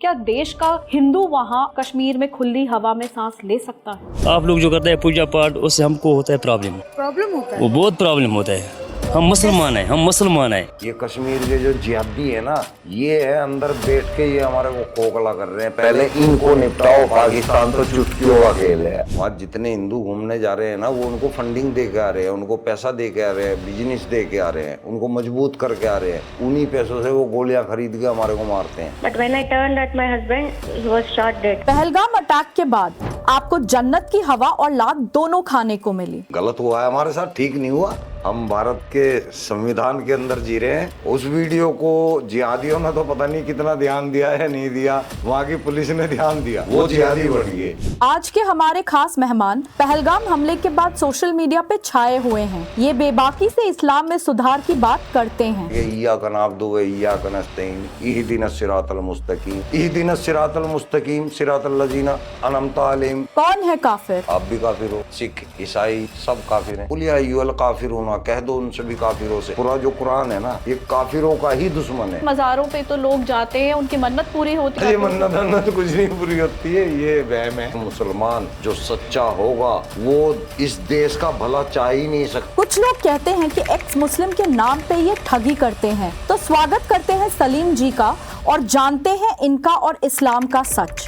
क्या देश का हिंदू वहाँ कश्मीर में खुली हवा में सांस ले सकता है? आप लोग जो करते हैं पूजा पाठ, उससे हमको होता है प्रॉब्लम होता वो बहुत प्रॉब्लम होता है। हम मुसलमान हैं। ये कश्मीर के जो जिहादी है ना, ये है अंदर बैठ के ये हमारे को खोखला कर रहे हैं। पहले इनको निपटाओ, पाकिस्तान तो चुटकियों का खेल है। वहाँ जितने हिंदू घूमने जा रहे हैं ना, वो उनको फंडिंग दे के आ रहे हैं, उनको पैसा दे के आ रहे हैं, बिजनेस दे के आ रहे हैं, उनको मजबूत करके आ रहे हैं। उन्हीं पैसों से वो गोलियां खरीद के हमारे को मारते हैं। But when I turned at my husband, he was shot dead. Pahalgam attack के बाद आपको जन्नत की हवा और लात दोनों खाने को मिली। गलत हुआ है हमारे साथ, ठीक नहीं हुआ। हम भारत के संविधान के अंदर जी रहे हैं। उस वीडियो को जिहादियों ने तो पता नहीं कितना ध्यान दिया है, नहीं दिया। वहाँ की पुलिस ने ध्यान दिया, वो जिहादी बन गए। आज के हमारे खास मेहमान पहलगाम हमले के बाद सोशल मीडिया पे छाए हुए हैं। ये बेबाकी से इस्लाम में सुधार की बात करते हैं। इय्याका नअब्दु व इय्याका नस्तईन, इहदिनस सिरातल मुस्तकीम, इहदिनस सिरातल मुस्तकीम, सिरातल लजीना अनअमता अलैहिम। कौन है काफिर? आप भी काफिर हो, सिख ईसाई सब काफिर हैं। कुल या अय्युहल काफिरून, कह दो उन सभी काफिरों से। पूरा जो कुरान है ना, ये काफिरों का ही दुश्मन है। मज़ारों पे तो लोग जाते हैं, उनकी मन्नत पूरी होती है। ये मन्नत कुछ नहीं पूरी होती है, ये वहम है। मुसलमान जो सच्चा होगा वो इस देश का भला चाह ही नहीं सकता। कुछ लोग कहते हैं कि एक्स मुस्लिम के नाम पे ये ठगी करते हैं। तो स्वागत करते हैं सलीम जी का और जानते हैं इनका और इस्लाम का सच।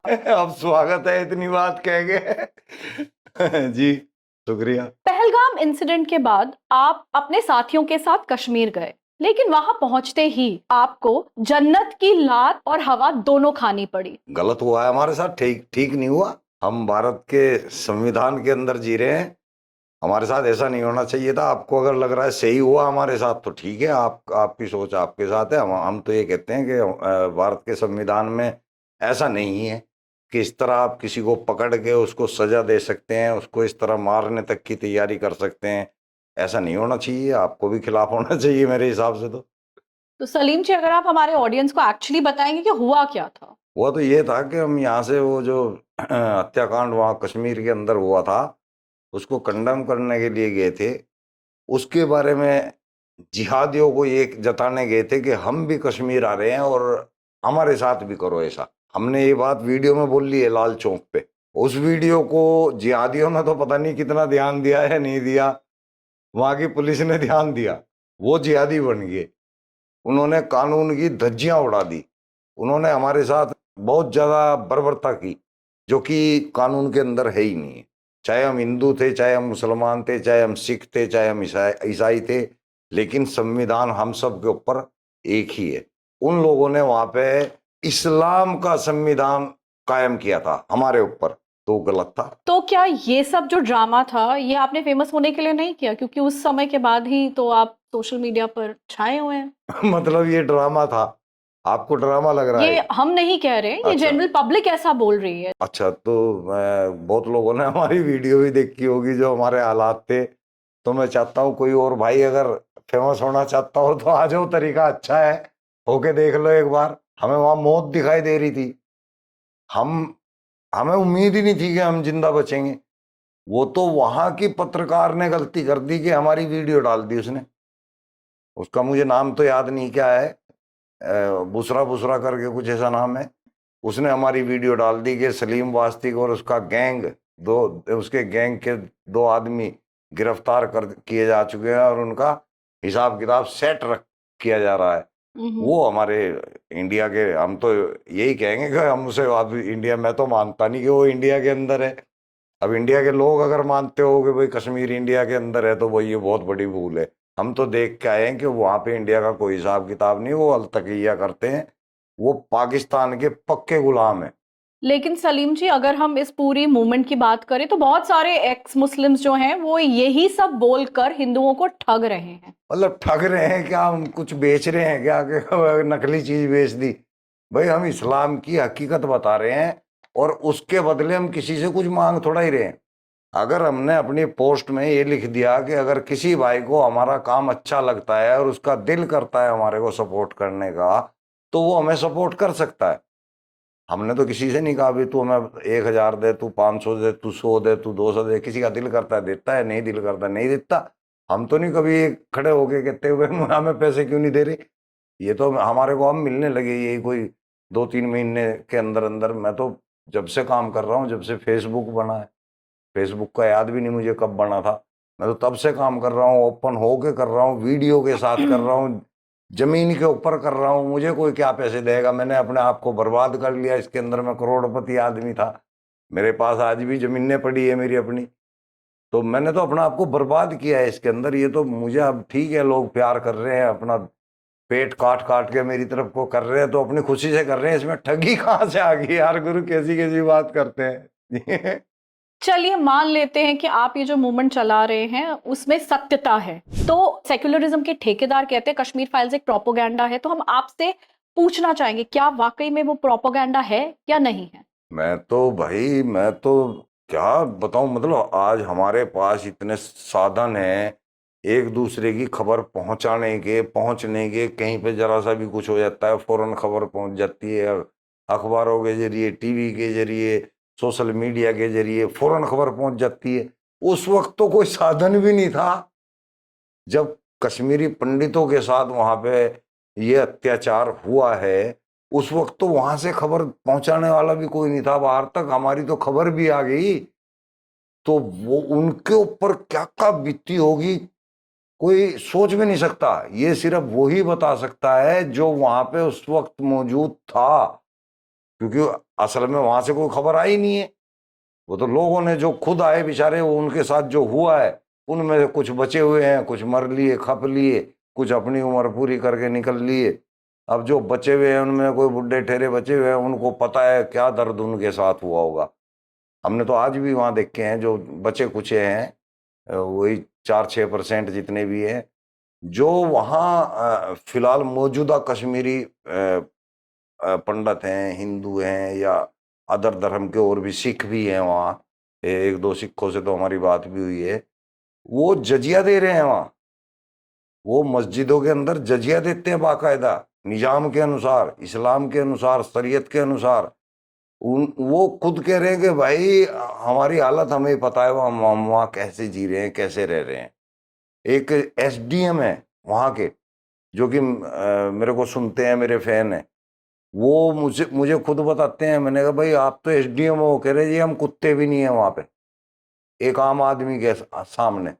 अब स्वागत है, इतनी बात कह गए। जी शुक्रिया। पहलगाम इंसिडेंट के बाद आप अपने साथियों के साथ कश्मीर गए, लेकिन वहां पहुंचते ही आपको जन्नत की लात और हवा दोनों खानी पड़ी। गलत हुआ है हमारे साथ, ठीक नहीं हुआ। हम भारत के संविधान के अंदर जी रहे हैं, हमारे साथ ऐसा नहीं होना चाहिए था। आपको अगर लग रहा है सही हुआ हमारे साथ तो ठीक है, आपकी सोच आपके साथ है। हम तो ये कहते हैं कि भारत के संविधान में ऐसा नहीं है कि इस तरह आप किसी को पकड़ के उसको सजा दे सकते हैं, उसको इस तरह मारने तक की तैयारी कर सकते हैं। ऐसा नहीं होना चाहिए, आपको भी खिलाफ होना चाहिए मेरे हिसाब से। तो सलीम जी, अगर आप हमारे ऑडियंस को एक्चुअली बताएंगे कि हुआ क्या था। हुआ तो ये था कि हम यहाँ से वो जो हत्याकांड वहाँ कश्मीर के अंदर हुआ था, उसको कंडेम करने के लिए गए थे। उसके बारे में जिहादियों को ये जताने गए थे कि हम भी कश्मीर आ रहे हैं और हमारे साथ भी करो ऐसा। हमने ये बात वीडियो में बोल ली है लाल चौक पे। उस वीडियो को जिहादियों ने तो पता नहीं कितना ध्यान दिया है, नहीं दिया। वहाँ की पुलिस ने ध्यान दिया, वो जिहादी बन गए। उन्होंने कानून की धज्जियां उड़ा दी। उन्होंने हमारे साथ बहुत ज़्यादा बर्बरता की, जो कि कानून के अंदर है ही नहीं है। चाहे हम हिंदू थे, चाहे हम मुसलमान थे, चाहे हम सिख थे, चाहे हम ईसाई थे, लेकिन संविधान हम सब के ऊपर एक ही है। उन लोगों ने वहाँ पे इस्लाम का संविधान कायम किया था हमारे ऊपर, तो गलत था। तो क्या ये सब जो ड्रामा था, ये आपने फेमस होने के लिए नहीं किया? क्योंकि उस समय के बाद ही तो आप सोशल मीडिया पर छाए हुए हैं। मतलब ये ड्रामा था, आपको ड्रामा लग रहा ये है? हम नहीं कह रहे, ये अच्छा। जनरल पब्लिक ऐसा बोल रही है। अच्छा, तो बहुत लोगों ने हमारी वीडियो भी देखी होगी जो हमारे हालात थे। तो मैं चाहता हूँ कोई और भाई अगर फेमस होना चाहता हो तो आ जाओ, तरीका अच्छा है, होके देख लो एक बार। हमें वहाँ मौत दिखाई दे रही थी, हमें उम्मीद ही नहीं थी कि हम जिंदा बचेंगे। वो तो वहाँ की पत्रकार ने गलती कर दी कि हमारी वीडियो डाल दी उसने। उसका मुझे नाम तो याद नहीं क्या है, बुसरा बुसरा करके कुछ ऐसा नाम है। उसने हमारी वीडियो डाल दी कि सलीम वास्तिक और उसका गैंग, उसके गैंग के 2 आदमी गिरफ्तार कर किए जा चुके हैं और उनका हिसाब किताब सेट किया जा रहा है। वो हमारे इंडिया के, हम तो यही कहेंगे कि हम उसे, अब इंडिया, मैं तो मानता नहीं कि वो इंडिया के अंदर है। अब इंडिया के लोग अगर मानते हो कि भाई कश्मीर इंडिया के अंदर है, तो वो ये बहुत बड़ी भूल है। हम तो देख के आए हैं कि वहाँ पे इंडिया का कोई हिसाब किताब नहीं, वो अलतकिया करते हैं, वो पाकिस्तान के पक्के गुलाम है। लेकिन सलीम जी, अगर हम इस पूरी मूवमेंट की बात करें तो बहुत सारे एक्स मुस्लिम्स जो हैं वो यही सब बोलकर हिंदुओं को ठग रहे हैं। मतलब ठग रहे हैं क्या? हम कुछ बेच रहे हैं क्या कि नकली चीज बेच दी? भाई हम इस्लाम की हकीकत बता रहे हैं और उसके बदले हम किसी से कुछ मांग थोड़ा ही रहे हैं। अगर हमने अपनी पोस्ट में ये लिख दिया कि अगर किसी भाई को हमारा काम अच्छा लगता है और उसका दिल करता है हमारे को सपोर्ट करने का, तो वो हमें सपोर्ट कर सकता है। हमने तो किसी से नहीं कहा भी तू हमें 1000 दे, तू 500 दे, तू 100 दे, तू 200 दे। किसी का दिल करता है देता है, नहीं दिल करता नहीं देता। हम तो नहीं कभी खड़े होके कहते हुए हमें पैसे क्यों नहीं दे रहे। ये तो हमारे को हम मिलने लगे, यही कोई 2-3 महीने के अंदर अंदर। मैं तो जब से काम कर रहा हूँ, जब से फेसबुक बना है, फेसबुक का याद भी नहीं मुझे कब बना था, मैं तो तब से काम कर रहा हूँ, ओपन होके कर रहा हूँ, वीडियो के साथ कर रहा हूँ, जमीन के ऊपर कर रहा हूँ। मुझे कोई क्या पैसे देगा? मैंने अपने आप को बर्बाद कर लिया इसके अंदर। मैं करोड़पति आदमी था, मेरे पास आज भी जमीनें पड़ी है मेरी अपनी, तो मैंने तो अपना आप को बर्बाद किया है इसके अंदर। ये तो मुझे अब ठीक है, लोग प्यार कर रहे हैं, अपना पेट काट काट के मेरी तरफ को कर रहे हैं, तो अपनी खुशी से कर रहे हैं। इसमें ठगी कहाँ से आ गई यार गुरु? कैसी कैसी बात करते हैं। चलिए मान लेते हैं कि आप ये जो मूवमेंट चला रहे हैं उसमें सत्यता है, तो सेक्युलरिज्म के ठेकेदार कहते हैं कश्मीर फाइल्स एक प्रोपोगंडा है, तो हम आपसे पूछना चाहेंगे क्या वाकई में वो प्रोपोगंडा है या नहीं है? मैं तो क्या बताऊं, मतलब आज हमारे पास इतने साधन हैं एक दूसरे की खबर पहुंचाने के, पहुंचने के। कहीं पे जरा सा भी कुछ हो जाता है फौरन खबर पहुंच जाती है, अखबारों के जरिए, टीवी के जरिए, सोशल मीडिया के जरिए फौरन खबर पहुंच जाती है। उस वक्त तो कोई साधन भी नहीं था जब कश्मीरी पंडितों के साथ वहां पे ये अत्याचार हुआ है। उस वक्त तो वहां से खबर पहुंचाने वाला भी कोई नहीं था, बाहर तक हमारी तो खबर भी आ गई। तो वो उनके ऊपर क्या क्या बीती होगी कोई सोच भी नहीं सकता। ये सिर्फ वही बता सकता है जो वहां पे उस वक्त मौजूद था, क्योंकि असल में वहां से कोई खबर आई नहीं है। वो तो लोगों ने जो खुद आए बेचारे, वो उनके साथ जो हुआ है उनमें से कुछ बचे हुए हैं, कुछ मर लिए, खप लिए, कुछ अपनी उम्र पूरी करके निकल लिए। अब जो बचे हुए हैं उनमें कोई बुढ़े ठेरे बचे हुए हैं, उनको पता है क्या दर्द उनके साथ हुआ होगा। हमने तो आज भी वहाँ देखे हैं जो बचे कुचे हैं, वही 4-6% जितने भी हैं जो वहाँ फिलहाल मौजूदा कश्मीरी पंडित हैं, हिंदू हैं या अदर धर्म के और भी सिख भी हैं वहाँ। 1-2 सिखों से तो हमारी बात भी हुई है। वो जजिया दे रहे हैं वहाँ, वो मस्जिदों के अंदर जजिया देते हैं बाकायदा, निजाम के अनुसार, इस्लाम के अनुसार, शरीयत के अनुसार। वो खुद कह रहे हैं कि भाई हमारी हालत हमें ही पता है, हम वहाँ कैसे जी रहे हैं, कैसे रह रहे हैं। एक एसडीएम है वहाँ के, जो कि मेरे को सुनते हैं, मेरे फैन हैं, वो मुझे खुद बताते हैं। मैंने कहा भाई आप तो एसडीएम हो, कह रहे जी हम कुत्ते भी नहीं है वहाँ पे एक आम आदमी के सामने,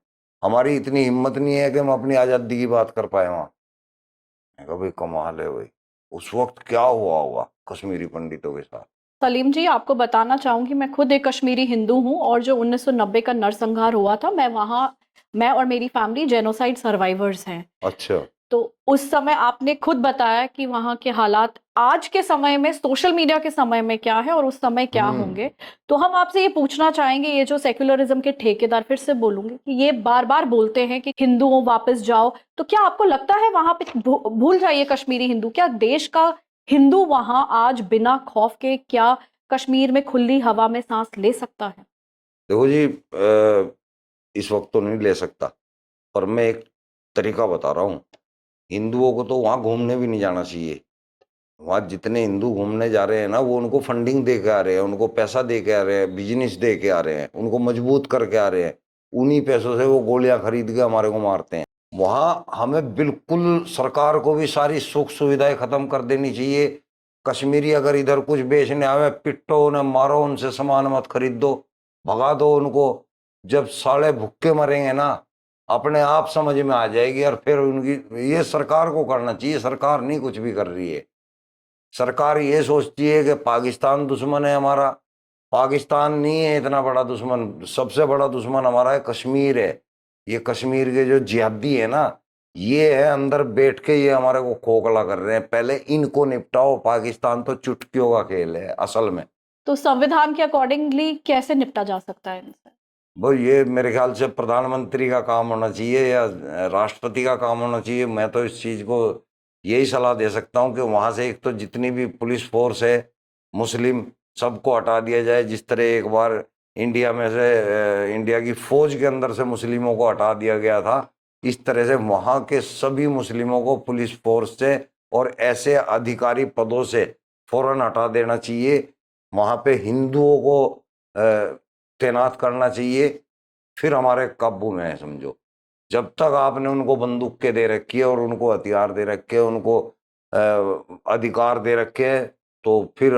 हमारी इतनी हिम्मत नहीं है कि हम अपनी आज़ादी की बात कर पाए वहाँ। मैंने कहा भाई कमाल है भाई, उस वक्त क्या हुआ होगा कश्मीरी पंडितों के साथ। सलीम जी, आपको बताना चाहूंगी मैं खुद एक कश्मीरी हिंदू हूं और जो 1990 का नरसंहार हुआ था, मैं और मेरी फैमिली जेनोसाइड सर्वाइवर्स हैं। अच्छा। तो उस समय आपने खुद बताया कि वहाँ के हालात आज के समय में, सोशल मीडिया के समय में क्या है और उस समय क्या होंगे। तो हम आपसे ये पूछना चाहेंगे, ये जो सेक्युलरिज्म के ठेकेदार, फिर से बोलूंगी कि ये बार बार बोलते हैं कि हिंदुओं वापस जाओ, तो क्या आपको लगता है वहां पे भूल जाइए कश्मीरी हिंदू, क्या देश का हिंदू वहां आज बिना खौफ के क्या कश्मीर में खुली हवा में सांस ले सकता है? देखो जी, इस वक्त तो नहीं ले सकता, पर मैं एक तरीका बता रहा हूँ। हिंदुओं को तो वहाँ घूमने भी नहीं जाना चाहिए। वहाँ जितने हिंदू घूमने जा रहे हैं ना, वो उनको फंडिंग दे के आ रहे हैं, उनको पैसा दे के आ रहे हैं, बिजनेस दे के आ रहे हैं, उनको मजबूत करके आ रहे हैं। उन्हीं पैसों से वो गोलियां खरीद के हमारे को मारते हैं। वहाँ हमें बिल्कुल सरकार को भी सारी सुख सुविधाएं खत्म कर देनी चाहिए। कश्मीरी अगर इधर कुछ बेचने आवे, पिट्टो उन्हें मारो, उनसे सामान मत खरीद दो, भगा दो उनको। जब साले भुक्के मरेंगे ना, अपने आप समझ में आ जाएगी। और फिर उनकी, ये सरकार को करना चाहिए, सरकार नहीं कुछ भी कर रही है। सरकार ये सोचती है कि पाकिस्तान दुश्मन है हमारा। पाकिस्तान नहीं है इतना बड़ा दुश्मन, सबसे बड़ा दुश्मन हमारा है कश्मीर है। ये कश्मीर के जो जिहादी है ना, ये है अंदर बैठ के ये हमारे को खोखला कर रहे हैं। पहले इनको निपटाओ, पाकिस्तान तो चुटकियों का खेल है असल में। तो संविधान के अकॉर्डिंगली कैसे निपटा जा सकता है इनसे? भाई ये मेरे ख्याल से प्रधानमंत्री का काम होना चाहिए या राष्ट्रपति का काम होना चाहिए। मैं तो इस चीज़ को यही सलाह दे सकता हूँ कि वहाँ से एक तो जितनी भी पुलिस फोर्स है मुस्लिम, सबको हटा दिया जाए। जिस तरह एक बार इंडिया में से इंडिया की फौज के अंदर से मुस्लिमों को हटा दिया गया था, इस तरह से वहाँ के सभी मुस्लिमों को पुलिस फोर्स से और ऐसे अधिकारी पदों से फौरन हटा देना चाहिए। वहाँ पे हिंदुओं को तैनात करना चाहिए, फिर हमारे काबू में है समझो। जब तक आपने उनको बंदूकें दे रखी है और उनको हथियार दे रखे हैं, उनको अधिकार दे रखे हैं, तो फिर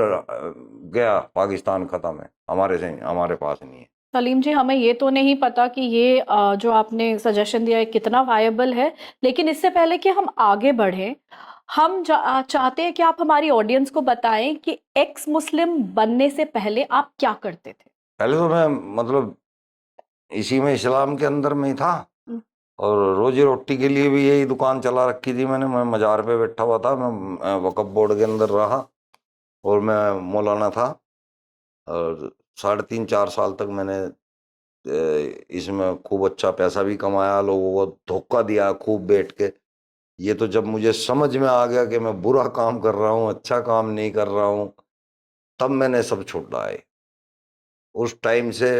गया पाकिस्तान, खत्म है, हमारे से हमारे पास नहीं है। सलीम जी, हमें ये तो नहीं पता कि ये जो आपने सजेशन दिया है कितना वायबल है, लेकिन इससे पहले कि हम आगे बढ़ें, हम चाहते हैं कि आप हमारी ऑडियंस को बताएं कि एक्स मुस्लिम बनने से पहले आप क्या करते थे। पहले तो मैं मतलब इसी में इस्लाम के अंदर में ही था, हम्म। और रोजी रोटी के लिए भी यही दुकान चला रखी थी मैंने। मैं मजार पे बैठा हुआ था, मैं वक्फ बोर्ड के अंदर रहा, और मैं मौलाना था, और 3.5-4 साल तक मैंने इसमें खूब अच्छा पैसा भी कमाया, लोगों को धोखा दिया खूब बैठ के। ये तो जब मुझे समझ में आ गया कि मैं बुरा काम कर रहा हूँ, अच्छा काम नहीं कर रहा हूँ, तब मैंने सब छोड़ा है। उस टाइम से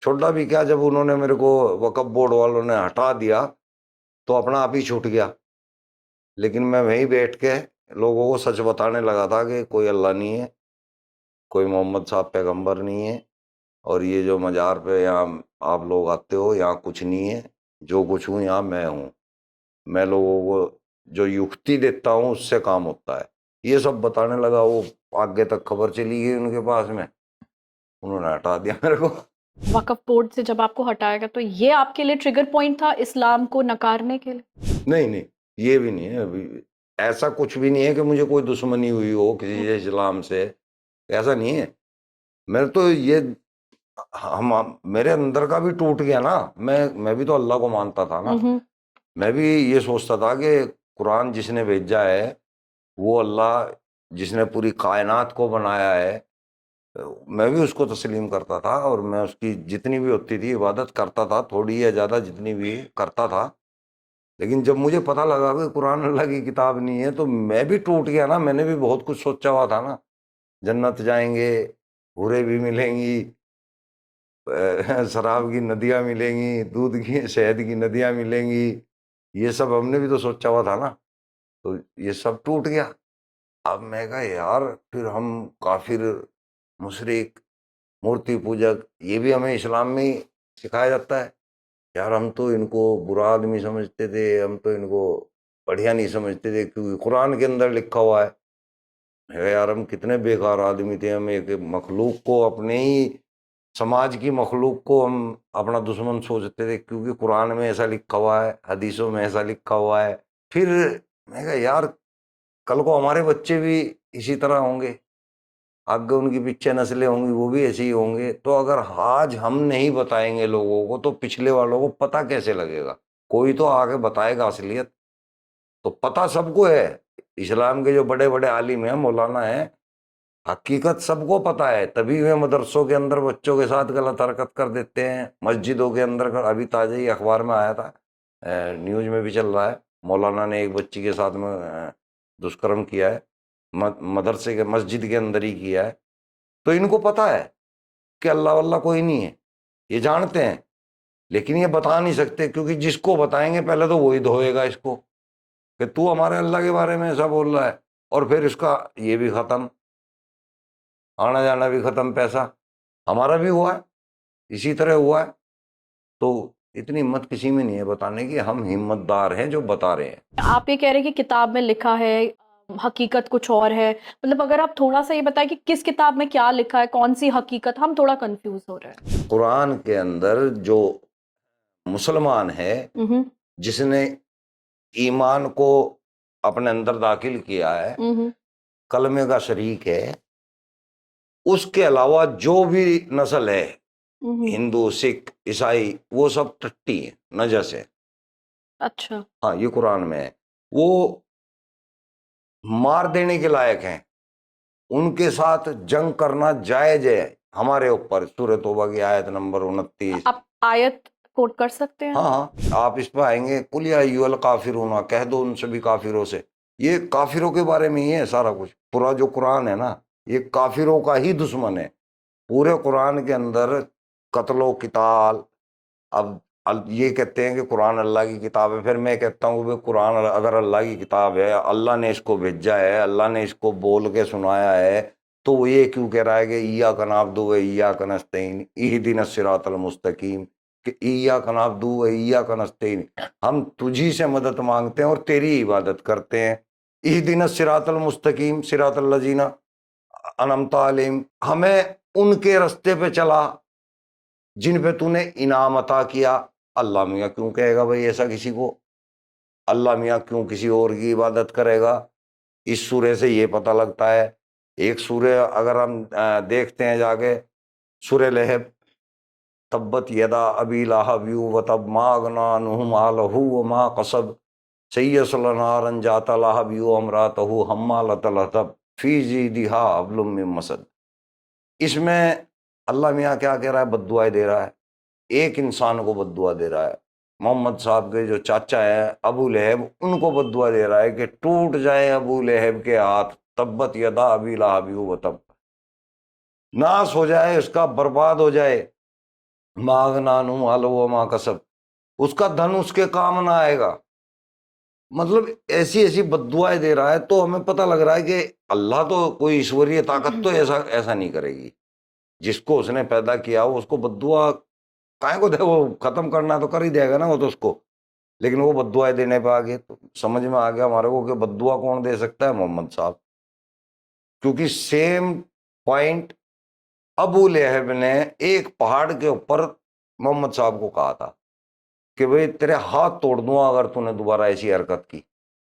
छोड़ा भी क्या, जब उन्होंने मेरे को वक्फ बोर्ड वालों ने हटा दिया तो अपना आप ही छूट गया। लेकिन मैं वहीं बैठ के लोगों को सच बताने लगा था कि कोई अल्लाह नहीं है, कोई मोहम्मद साहब पैगंबर नहीं है, और ये जो मज़ार पे यहाँ आप लोग आते हो, यहाँ कुछ नहीं है, जो कुछ हूँ यहाँ मैं हूँ। मैं लोगों को जो युक्ति देता हूँ उससे काम होता है, ये सब बताने लगा। वो आगे तक खबर चली गई उनके पास में, उन्होंने हटा दिया मेरे को। वक्फ बोर्ड से जब आपको हटाया गया तो ये आपके लिए ट्रिगर पॉइंट था इस्लाम को नकारने के लिए? नहीं नहीं, ये भी नहीं है। अभी ऐसा कुछ भी नहीं है कि मुझे कोई दुश्मनी हुई हो किसी से इस्लाम से, ऐसा नहीं है। मेरे तो ये हम मेरे अंदर का भी टूट गया ना। मैं भी तो अल्लाह को मानता था ना। हम्म। मैं भी ये सोचता था कि कुरान जिसने भेजा है वो अल्लाह, जिसने पूरी कायनात को बनाया है, मैं भी उसको तस्लीम करता था, और मैं उसकी जितनी भी होती थी इबादत करता था, थोड़ी या ज़्यादा जितनी भी करता था। लेकिन जब मुझे पता लगा कि कुरान अल्लाह की किताब नहीं है, तो मैं भी टूट गया ना। मैंने भी बहुत कुछ सोचा हुआ था ना, जन्नत जाएंगे, हूरें भी मिलेंगी, शराब की नदियाँ मिलेंगी, दूध की शहद की नदियाँ मिलेंगी, ये सब हमने भी तो सोचा हुआ था ना। तो ये सब टूट गया। अब मैं कहा यार, फिर हम काफिर, मुशरिक, मूर्ति पूजक, ये भी हमें इस्लाम में ही सिखाया जाता है। यार हम तो इनको बुरा आदमी समझते थे, हम तो इनको बढ़िया नहीं समझते थे, क्योंकि कुरान के अंदर लिखा हुआ है यार हम कितने बेकार आदमी थे। हम एक मखलूक को, अपने ही समाज की मखलूक को हम अपना दुश्मन सोचते थे, क्योंकि कुरान में ऐसा लिखा हुआ है, हदीसों में ऐसा लिखा हुआ है। फिर मैं कहा यार, कल को हमारे बच्चे भी इसी तरह होंगे, आगे उनकी पीछे नस्लें होंगी, वो भी ऐसे ही होंगे। तो अगर आज हम नहीं बताएंगे लोगों को, तो पिछले वालों को पता कैसे लगेगा? कोई तो आगे बताएगा असलियत। तो पता सबको है, इस्लाम के जो बड़े बड़े आलिम हैं, मौलाना हैं, हकीकत सबको पता है। तभी वे मदरसों के अंदर बच्चों के साथ गलत हरकत कर देते हैं, मस्जिदों के अंदर अभी ताज़ा ही अखबार में आया था, न्यूज में भी चल रहा है, मौलाना ने एक बच्ची के साथ में दुष्कर्म किया है, मदरसे के मस्जिद के अंदर ही किया है। तो इनको पता है कि अल्लाह वल्लाह कोई नहीं है, ये जानते हैं, लेकिन ये बता नहीं सकते, क्योंकि जिसको बताएंगे पहले तो वही धोएगा इसको कि तू हमारे अल्लाह के बारे में ऐसा बोल रहा है, और फिर इसका ये भी खत्म, आना जाना भी खत्म, पैसा हमारा भी हुआ है, इसी तरह हुआ है। तो इतनी हिम्मत किसी में नहीं है बताने की, हम हिम्मतदार हैं जो बता रहे हैं। आप ये कह रहे हैं कि किताब में लिखा है, हकीकत कुछ और है। मतलब अगर आप थोड़ा सा ये बताएं कि किस किताब में क्या लिखा है, कौन सी हकीकत, हम थोड़ा कंफ्यूज हो रहे हैं। कुरान के अंदर जो मुसलमान है, हम्म। जिसने ईमान को अपने अंदर दाखिल किया है, हम्म। कलमे का शरीक है, उसके अलावा जो भी नस्ल है, हिंदू, सिख, ईसाई, वो सब टट्टी है, नजस है। अच्छा। हाँ, ये कुरान में है। वो मार देने के लायक हैं, उनके साथ जंग करना जायज है हमारे ऊपर। सूरह तौबा की आयत नंबर 29। आप आयत कोट कर सकते हैं? हाँ हाँ, आप इस पर आएंगे, कुल या अय्युहल काफिरून, कह दो उन सभी काफिरों से। ये काफिरों के बारे में ही है सारा कुछ। पूरा जो कुरान है ना, ये काफिरों का ही दुश्मन है। पूरे कुरान के अंदर कत्लो किताल। अब ये कहते हैं कि कुरान अल्लाह की किताब है, फिर मैं कहता हूँ कि कुरान अगर अल्लाह की किताब है, अल्लाह ने इसको भेजा है, अल्लाह ने इसको बोल के सुनाया है, तो वो ये क्यों कह रहा है कि इय्याका नअब्दु व इय्याका नस्तईन इहदिनस सिरातल मुस्तकीम, कि इय्याका नअब्दु व इय्याका नस्तईन, हम तुझी से मदद मांगते हैं और तेरी इबादत करते हैं। इहदिनस सिरातल मुस्तकीम सिरातल लजीना अनमत अलैहिम, हमें उनके रास्ते पे चला जिन पे तूने इनाम अता किया। अल्लाह मियाँ क्यों कहेगा भाई ऐसा किसी को? अल्लाह मियाँ क्यों किसी और की इबादत करेगा? इस सूरे से ये पता लगता है। एक सूरे अगर हम देखते हैं जाके, सूरे लहब, तब्बत यदा अबी लहब व तब मा अगना अन्हु मालहु व मा कसब सयस्ला नारन जाता लहब अमरातहु हम्मालतल हतब फी जीदिहा हब्लुम मिन मसद। इसमें अल्लाह मियाँ क्या कह रहा है? बद्दुआएं दे रहा है, एक इंसान को बद्दुआ दे रहा है। मोहम्मद साहब के जो चाचा है अबू लहब, उनको बद्दुआ दे रहा है कि टूट जाए अबू लहब के हाथ, तब्बत यदा अबी लहब व तब, नाश हो जाए उसका, बर्बाद हो जाए। मागनानु मालो व मा कसब, उसका धन उसके काम ना आएगा। मतलब ऐसी ऐसी बद्दुआएं दे रहा है। तो हमें पता लग रहा है कि अल्लाह तो कोई ईश्वरीय ताकत तो ऐसा ऐसा नहीं करेगी। जिसको उसने पैदा किया हो उसको बद्दुआ काहे को दे? वो खत्म करना तो कर ही देगा ना वो तो उसको। लेकिन वो बद्दुआएं देने पे आ गए, तो समझ में आ गया हमारे को कि बद्दुआ कौन दे सकता है? मोहम्मद साहब। क्योंकि सेम पॉइंट अबू लहब ने एक पहाड़ के ऊपर मोहम्मद साहब को कहा था कि भाई तेरे हाथ तोड़ दूंगा अगर तूने दोबारा ऐसी हरकत की।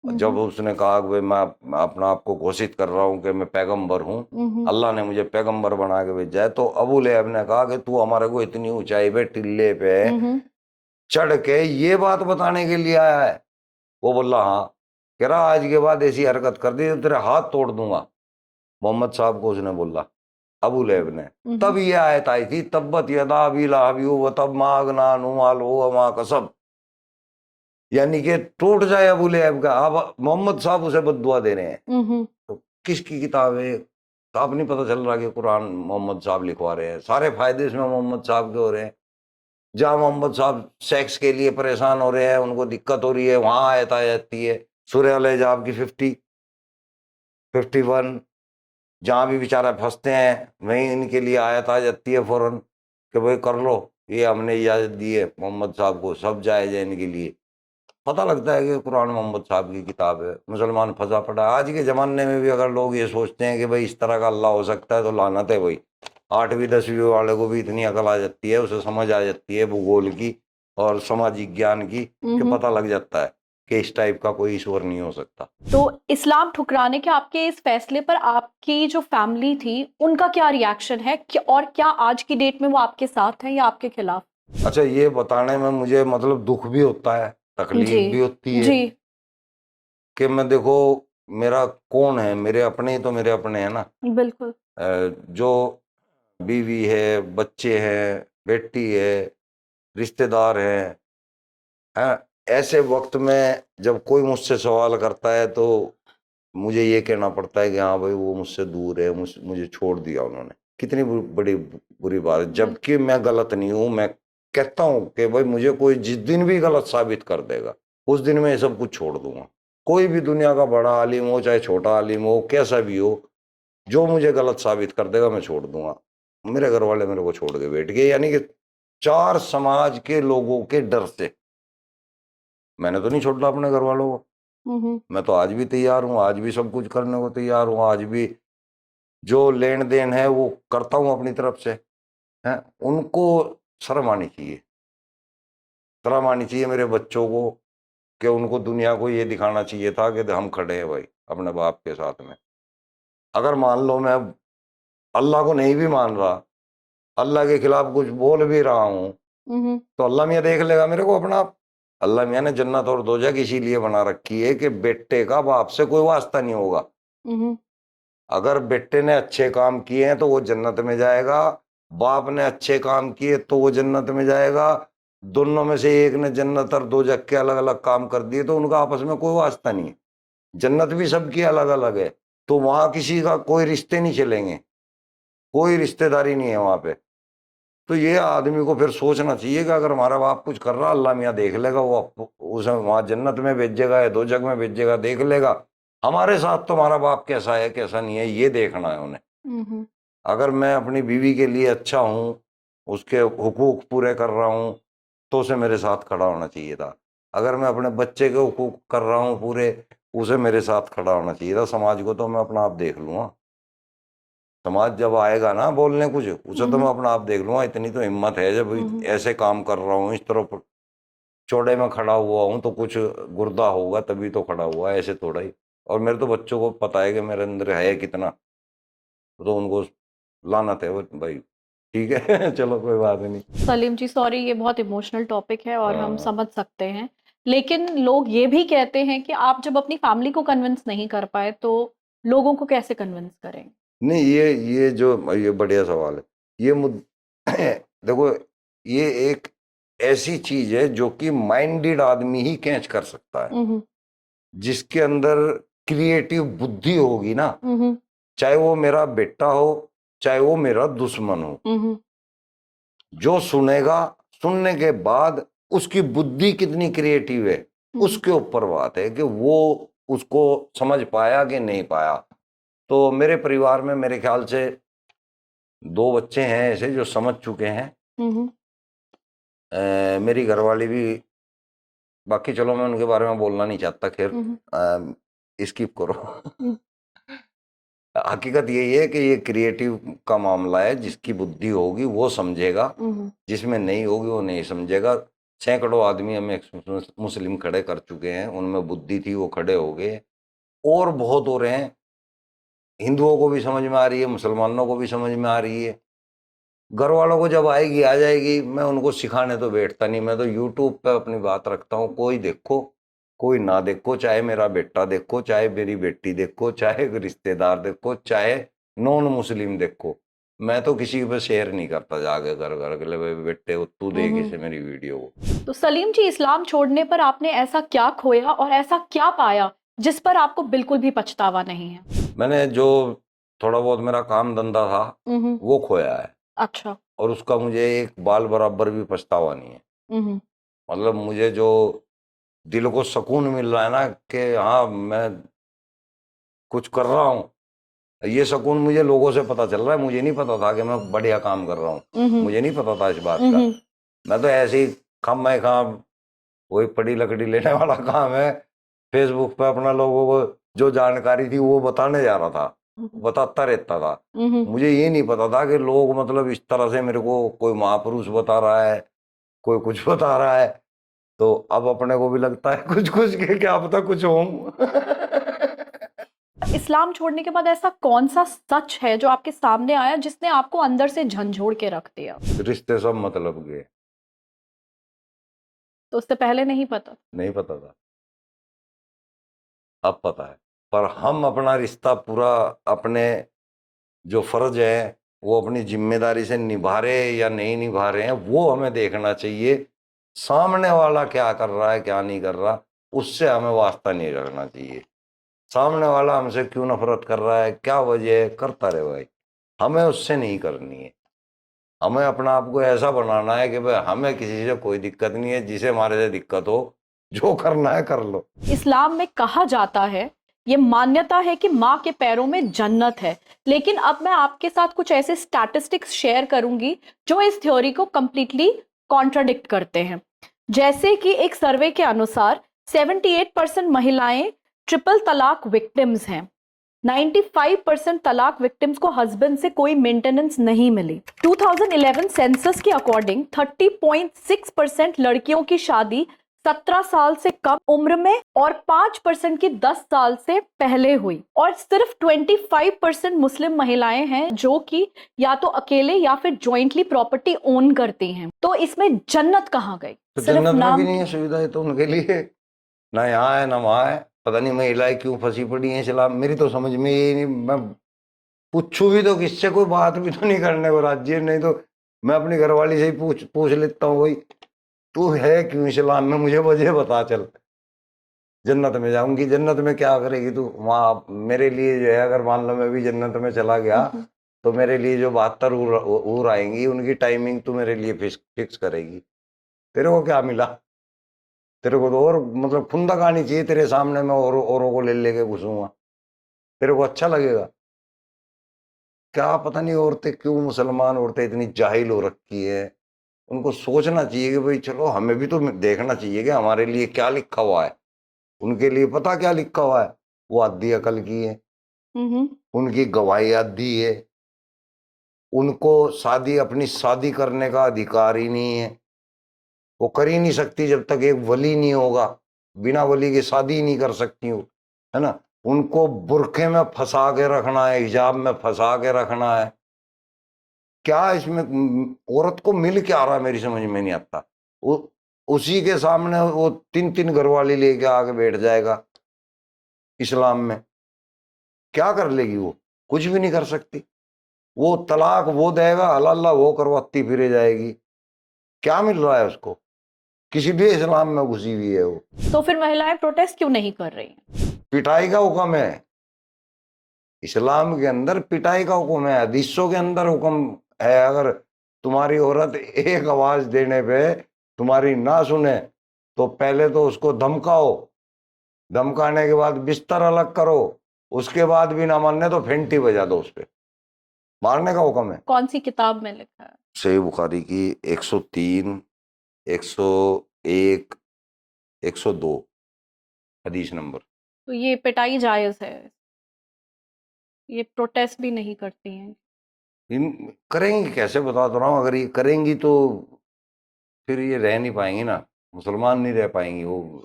जब उसने कहा कि भाई मैं अपना आप को घोषित कर रहा हूं कि मैं पैगंबर हूं, अल्लाह ने मुझे पैगंबर बना के भेजा है, तो अबू लहब ने कहा कि तू हमारे को इतनी ऊंचाई पे टिल्ले पे चढ़ के ये बात बताने के लिए आया है? वो बोला हाँ। कह रहा आज के बाद ऐसी हरकत कर दी तो तेरे हाथ तोड़ दूंगा। मोहम्मद साहब को उसने बोला, अबू लहब ने। तब ये आयत आई थी, तब्बत यदा अबी लहब व तब मा अगना अन्हु मालुहु व मा कसब, यानी कि टूट जाए अबू लहब का। अब मोहम्मद साहब उसे बद्दुआ दे रहे हैं। तो किसकी किताब है? साफ नहीं पता चल रहा कि कुरान मोहम्मद साहब लिखवा रहे हैं। सारे फायदे इसमें मोहम्मद साहब के हो रहे हैं। जहाँ मोहम्मद साहब सेक्स के लिए परेशान हो रहे हैं, उनको दिक्कत हो रही है, वहां आयत आ जाती है सूरह अल अहज़ाब की 50, 51। जहाँ भी बेचारा फंसते हैं वहीं इनके लिए आयत आ जाती है फौरन कि भाई कर लो, ये हमने इजाजत दी है मोहम्मद साहब को, सब जायज है इनके लिए। पता लगता है कि कुरान मोहम्मद साहब की किताब है। मुसलमान फंसा पड़ा है। आज के ज़माने में भी अगर लोग ये सोचते हैं कि भाई इस तरह का अल्लाह हो सकता है, तो लानत है भाई। 8वीं 10वीं वाले को भी इतनी अकल आ जाती है, उसे समझ आ जाती है भूगोल की और सामाजिक ज्ञान की, कि पता लग जाता है कि इस टाइप का कोई ईश्वर नहीं हो सकता। तो इस्लाम ठुकराने के आपके इस फैसले पर आपकी जो फैमिली थी उनका क्या रिएक्शन है और क्या आज की डेट में वो आपके साथ है या आपके खिलाफ? अच्छा, ये बताने में मुझे मतलब दुख भी होता है, तकलीफ भी होती है जी कि मैं देखो मेरा कौन है, मेरे अपने ही तो मेरे अपने हैं ना। बिल्कुल। जो बीवी है, बच्चे हैं, बेटी है, रिश्तेदार हैं, ऐसे वक्त में जब कोई मुझसे सवाल करता है तो मुझे ये कहना पड़ता है कि हाँ भाई वो मुझसे दूर है, मुझे छोड़ दिया उन्होंने। कितनी बड़ी बुरी बात है, जबकि मैं गलत नहीं हूँ। मैं कहता हूँ कि भाई मुझे कोई जिस दिन भी गलत साबित कर देगा उस दिन मैं ये सब कुछ छोड़ दूंगा। कोई भी दुनिया का बड़ा आलिम हो चाहे छोटा आलिम हो, कैसा भी हो, जो मुझे गलत साबित कर देगा मैं छोड़ दूंगा। मेरे घर वाले मेरे को छोड़ के बैठ गए, यानी कि 4 समाज के लोगों के डर से। मैंने तो नहीं छोड़ा अपने घर वालों को। मैं तो आज भी तैयार हूँ, आज भी सब कुछ करने को तैयार हूँ, आज भी जो लेन देन है वो करता हूँ अपनी तरफ से। हैं, उनको शर्म आनी चाहिए, शर्म आनी चाहिए मेरे बच्चों को, कि उनको दुनिया को ये दिखाना चाहिए था कि हम खड़े हैं भाई अपने बाप के साथ में। अगर मान लो मैं अल्लाह को नहीं भी मान रहा, अल्लाह के खिलाफ कुछ बोल भी रहा हूँ, तो अल्लाह मियाँ देख लेगा मेरे को अपना आप। अल्लाह मियाँ ने जन्नत और दोजख इसीलिए बना रखी है कि बेटे का बाप से कोई वास्ता नहीं होगा। अगर बेटे ने अच्छे काम किए हैं तो वो जन्नत में जाएगा, बाप ने अच्छे काम किए तो वो जन्नत में जाएगा। दोनों में से एक ने जन्नत और दोजख के अलग अलग काम कर दिए तो उनका आपस में कोई वास्ता नहीं है। जन्नत भी सबकी अलग अलग है, तो वहां किसी का कोई रिश्ते नहीं चलेंगे, कोई रिश्तेदारी नहीं है वहां पे। तो ये आदमी को फिर सोचना चाहिए कि अगर हमारा बाप कुछ कर रहा, अल्लाह मियाँ देख लेगा, वो उसे वहां जन्नत में भेजेगा या दोजख में भेजेगा, देख लेगा। हमारे साथ तो हमारा बाप कैसा है कैसा नहीं है ये देखना है उन्हें। अगर मैं अपनी बीवी के लिए अच्छा हूँ, उसके हुकूक पूरे कर रहा हूँ, तो उसे मेरे साथ खड़ा होना चाहिए था। अगर मैं अपने बच्चे के हुकूक कर रहा हूँ पूरे, उसे मेरे साथ खड़ा होना चाहिए था। समाज को तो मैं अपना आप देख लूँगा। समाज जब आएगा ना बोलने कुछ उसे तो मैं अपना आप देख लूंगा। इतनी तो हिम्मत है जब ऐसे काम कर रहा हूँ, इस तरफ चौड़े में खड़ा हुआ हूँ तो कुछ गुर्दा होगा तभी तो खड़ा हुआ है, ऐसे थोड़ा ही। और मेरे तो बच्चों को पता है कि मेरे अंदर है कितना, तो उनको लानत है वो भाई। ठीक है चलो कोई बात नहीं। सलीम जी सॉरी, ये बहुत इमोशनल टॉपिक है और हम हाँ। समझ सकते हैं, लेकिन लोग ये भी कहते हैं कि आप जब अपनी फैमिली को कन्विंस नहीं कर पाए तो लोगों को कैसे कन्विंस करेंगे? नहीं, ये बढ़िया सवाल है। ये मुद देखो, ये एक ऐसी चीज है जो कि माइंडेड आदमी ही कैच कर सकता है, हम्म जिसके अंदर क्रिएटिव बुद्धि होगी ना, हम्म चाहे वो मेरा बेटा हो चाहे वो मेरा दुश्मन हो, हम्म जो सुनेगा, सुनने के बाद उसकी बुद्धि कितनी क्रिएटिव है उसके ऊपर बात है कि वो उसको समझ पाया कि नहीं पाया। तो मेरे परिवार में मेरे ख्याल से 2 बच्चे हैं ऐसे जो समझ चुके हैं। हम्म मेरी घरवाली भी, बाकी चलो मैं उनके बारे में बोलना नहीं चाहता, खैर स्किप करो। हम्म हकीकत यही है कि ये क्रिएटिव का मामला है, जिसकी बुद्धि होगी वो समझेगा, जिसमें नहीं होगी वो नहीं समझेगा। सैकड़ों आदमी हमें मुस्लिम खड़े कर चुके हैं, उनमें बुद्धि थी वो खड़े हो गए, और बहुत हो रहे हैं। हिंदुओं को भी समझ में आ रही है, मुसलमानों को भी समझ में आ रही है। घर वालों को जब आएगी आ जाएगी। मैं उनको सिखाने तो बैठता नहीं, मैं तो यूट्यूब पे अपनी बात रखता हूँ। कोई देखो कोई ना देखो, चाहे मेरा बेटा देखो चाहे मेरी बेटी देखो चाहे रिश्तेदार देखो चाहे नॉन मुस्लिम देखो, मैं तो किसी पे शेयर नहीं करता जाके घर घर के लिए बेटे तू देख इसे मेरी वीडियो को। तो सलीम जी, इस्लाम छोड़ने पर आपने ऐसा क्या खोया और ऐसा क्या पाया जिस पर आपको बिल्कुल भी पछतावा नहीं है? मैंने जो थोड़ा बहुत मेरा काम धंधा था वो खोया है, अच्छा। और उसका मुझे एक बाल बराबर भी पछतावा नहीं है। मतलब मुझे जो दिल को सुकून मिल रहा है ना कि हाँ मैं कुछ कर रहा हूँ, ये सुकून मुझे लोगों से पता चल रहा है। मुझे नहीं पता था कि मैं बढ़िया काम कर रहा हूँ, मुझे नहीं पता था इस बात का। मैं तो ऐसे ही खाम वही पड़ी लकड़ी लेने वाला काम है, फेसबुक पे अपना लोगों को जो जानकारी थी वो बताने जा रहा था, बताता रहता था। मुझे ये नहीं पता था कि लोग मतलब इस तरह से मेरे को कोई महापुरुष बता रहा है, कोई कुछ बता रहा है। तो अब अपने को भी लगता है कुछ कुछ के क्या पता कुछ हो। इस्लाम छोड़ने के बाद ऐसा कौन सा सच है जो आपके सामने आया जिसने आपको अंदर से झंझोड़ के रख दिया? रिश्ते सब मतलब के। तो उससे पहले नहीं पता? नहीं पता था, अब पता है। पर हम अपना रिश्ता पूरा अपने जो फर्ज है वो अपनी जिम्मेदारी से निभा रहे हैं या नहीं निभा रहे हैं वो हमें देखना चाहिए। सामने वाला क्या कर रहा है क्या नहीं कर रहा उससे हमें वास्ता नहीं रखना चाहिए। सामने वाला हमसे क्यों नफरत कर रहा है, क्या वजह है, करता रहे भाई, हमें उससे नहीं करनी है। हमें अपना आप को ऐसा बनाना है कि भाई हमें किसी से कोई दिक्कत नहीं है, जिसे हमारे से दिक्कत हो जो करना है कर लो। इस्लाम में कहा जाता है, ये मान्यता है कि माँ के पैरों में जन्नत है, लेकिन अब मैं आपके साथ कुछ ऐसे स्टैटिस्टिक्स शेयर करूंगी जो इस थ्योरी को कंप्लीटली कॉन्ट्राडिक्ट करते हैं। जैसे कि एक सर्वे के अनुसार 78% महिलाएं ट्रिपल तलाक विक्टिम्स हैं। 95% तलाक विक्टिम्स को हस्बैंड से कोई मेंटेनेंस नहीं मिली। 2011 सेंसस के अकॉर्डिंग 30.6% लड़कियों की शादी 17 साल से कम उम्र में और 5% की 10 साल से पहले हुई, और सिर्फ 25% मुस्लिम महिलाएं हैं जो कि या तो अकेले या फिर जॉइंटली प्रॉपर्टी ओन करती हैं। तो इसमें जन्नत कहाँ गई? तो सिर्फ जन्नत में नाम भी नहीं है सुविधाएं तो उनके लिए, ना यहाँ है ना वहाँ है। पता नहीं महिलाएं क्यों फंसी पड़ी हैं इस्लाम, मेरी तो समझ में यही नहीं। मैं पूछूं भी तो किससे, कोई बात भी तो नहीं करने को राजी है। नहीं तो मैं अपनी घरवाली से ही पूछ पूछ लेता हूँ, भाई तू है क्यों इस्लाम में, मुझे वजह बता। चल जन्नत में जाऊंगी, जन्नत में क्या करेगी तू वहाँ मेरे लिए जो है। अगर मान लो मैं भी जन्नत में चला गया तो मेरे लिए जो 72 हूर आएंगी उनकी टाइमिंग तू मेरे लिए फिक्स करेगी। तेरे को क्या मिला? तेरे को तो और मतलब खुंदक आनी चाहिए तेरे सामने, मैं औरों को ले लेके घुसूंगा, तेरे को अच्छा लगेगा क्या? पता नहीं औरतें क्यों, मुसलमान औरतें इतनी जाहिल हो रखी है। उनको सोचना चाहिए कि भाई चलो हमें भी तो देखना चाहिए कि हमारे लिए क्या लिखा हुआ है। उनके लिए पता क्या लिखा हुआ है? वो आधी अकल की है, उनकी गवाही आधी है, उनको शादी, अपनी शादी करने का अधिकार ही नहीं है। वो कर ही नहीं सकती जब तक एक वली नहीं होगा। बिना वली के शादी ही नहीं कर सकती वो, है ना। उनको बुरखे में फंसा के रखना है, हिजाब में फंसा के रखना है। क्या इसमें औरत को मिल क्या रहा, मेरी समझ में नहीं आता। वो उसी के सामने वो 3-3 घरवाली लेके आके बैठ जाएगा इस्लाम में। क्या कर लेगी वो? कुछ भी नहीं कर सकती। वो तलाक वो देगा, अल्लाह वो करवाती फिरे जाएगी। क्या मिल रहा है उसको? किसी भी इस्लाम में घुसी हुई है वो। तो फिर महिलाएं प्रोटेस्ट क्यों नहीं कर रही हैं? पिटाई का हुक्म है इस्लाम के अंदर, पिटाई का हुक्म है। हदीसों के अंदर हुक्म है, अगर तुम्हारी औरत एक आवाज देने पे तुम्हारी ना सुने तो पहले तो उसको धमकाओ, धमकाने के बाद बिस्तर अलग करो, उसके बाद भी ना मानने तो फेंटी बजा दो उस पे। मारने का हुक्म है। कौन सी किताब में लिखा है? सही बुखारी की 103, 101, 102 हदीस नंबर। तो ये पिटाई जायज है, ये प्रोटेस्ट भी नहीं करती हैं? इन करेंगी कैसे, बता तो रहा हूँ। अगर ये करेंगी तो फिर ये रह नहीं पाएंगी ना, मुसलमान नहीं रह पाएंगी वो।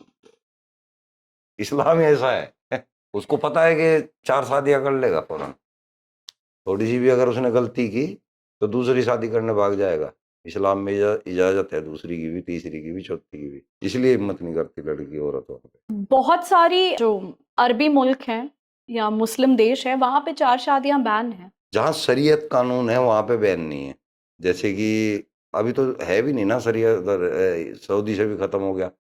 इस्लाम ही ऐसा है उसको पता है कि 4 शादियां कर लेगा फौरन। थोड़ी सी भी अगर उसने गलती की तो दूसरी शादी करने भाग जाएगा। इस्लाम में इजाजत है दूसरी की भी, तीसरी की भी, चौथी की भी। इसलिए हिम्मत नहीं करती लड़की औरत वहाँ पे। बहुत सारी जो अरबी मुल्क हैं या मुस्लिम देश है, वहां पे 4 शादियां बैन है। जहाँ शरीयत कानून है वहां पे बैन नहीं है। जैसे कि अभी तो है भी नहीं ना शरीयत, सऊदी से भी खत्म हो गया,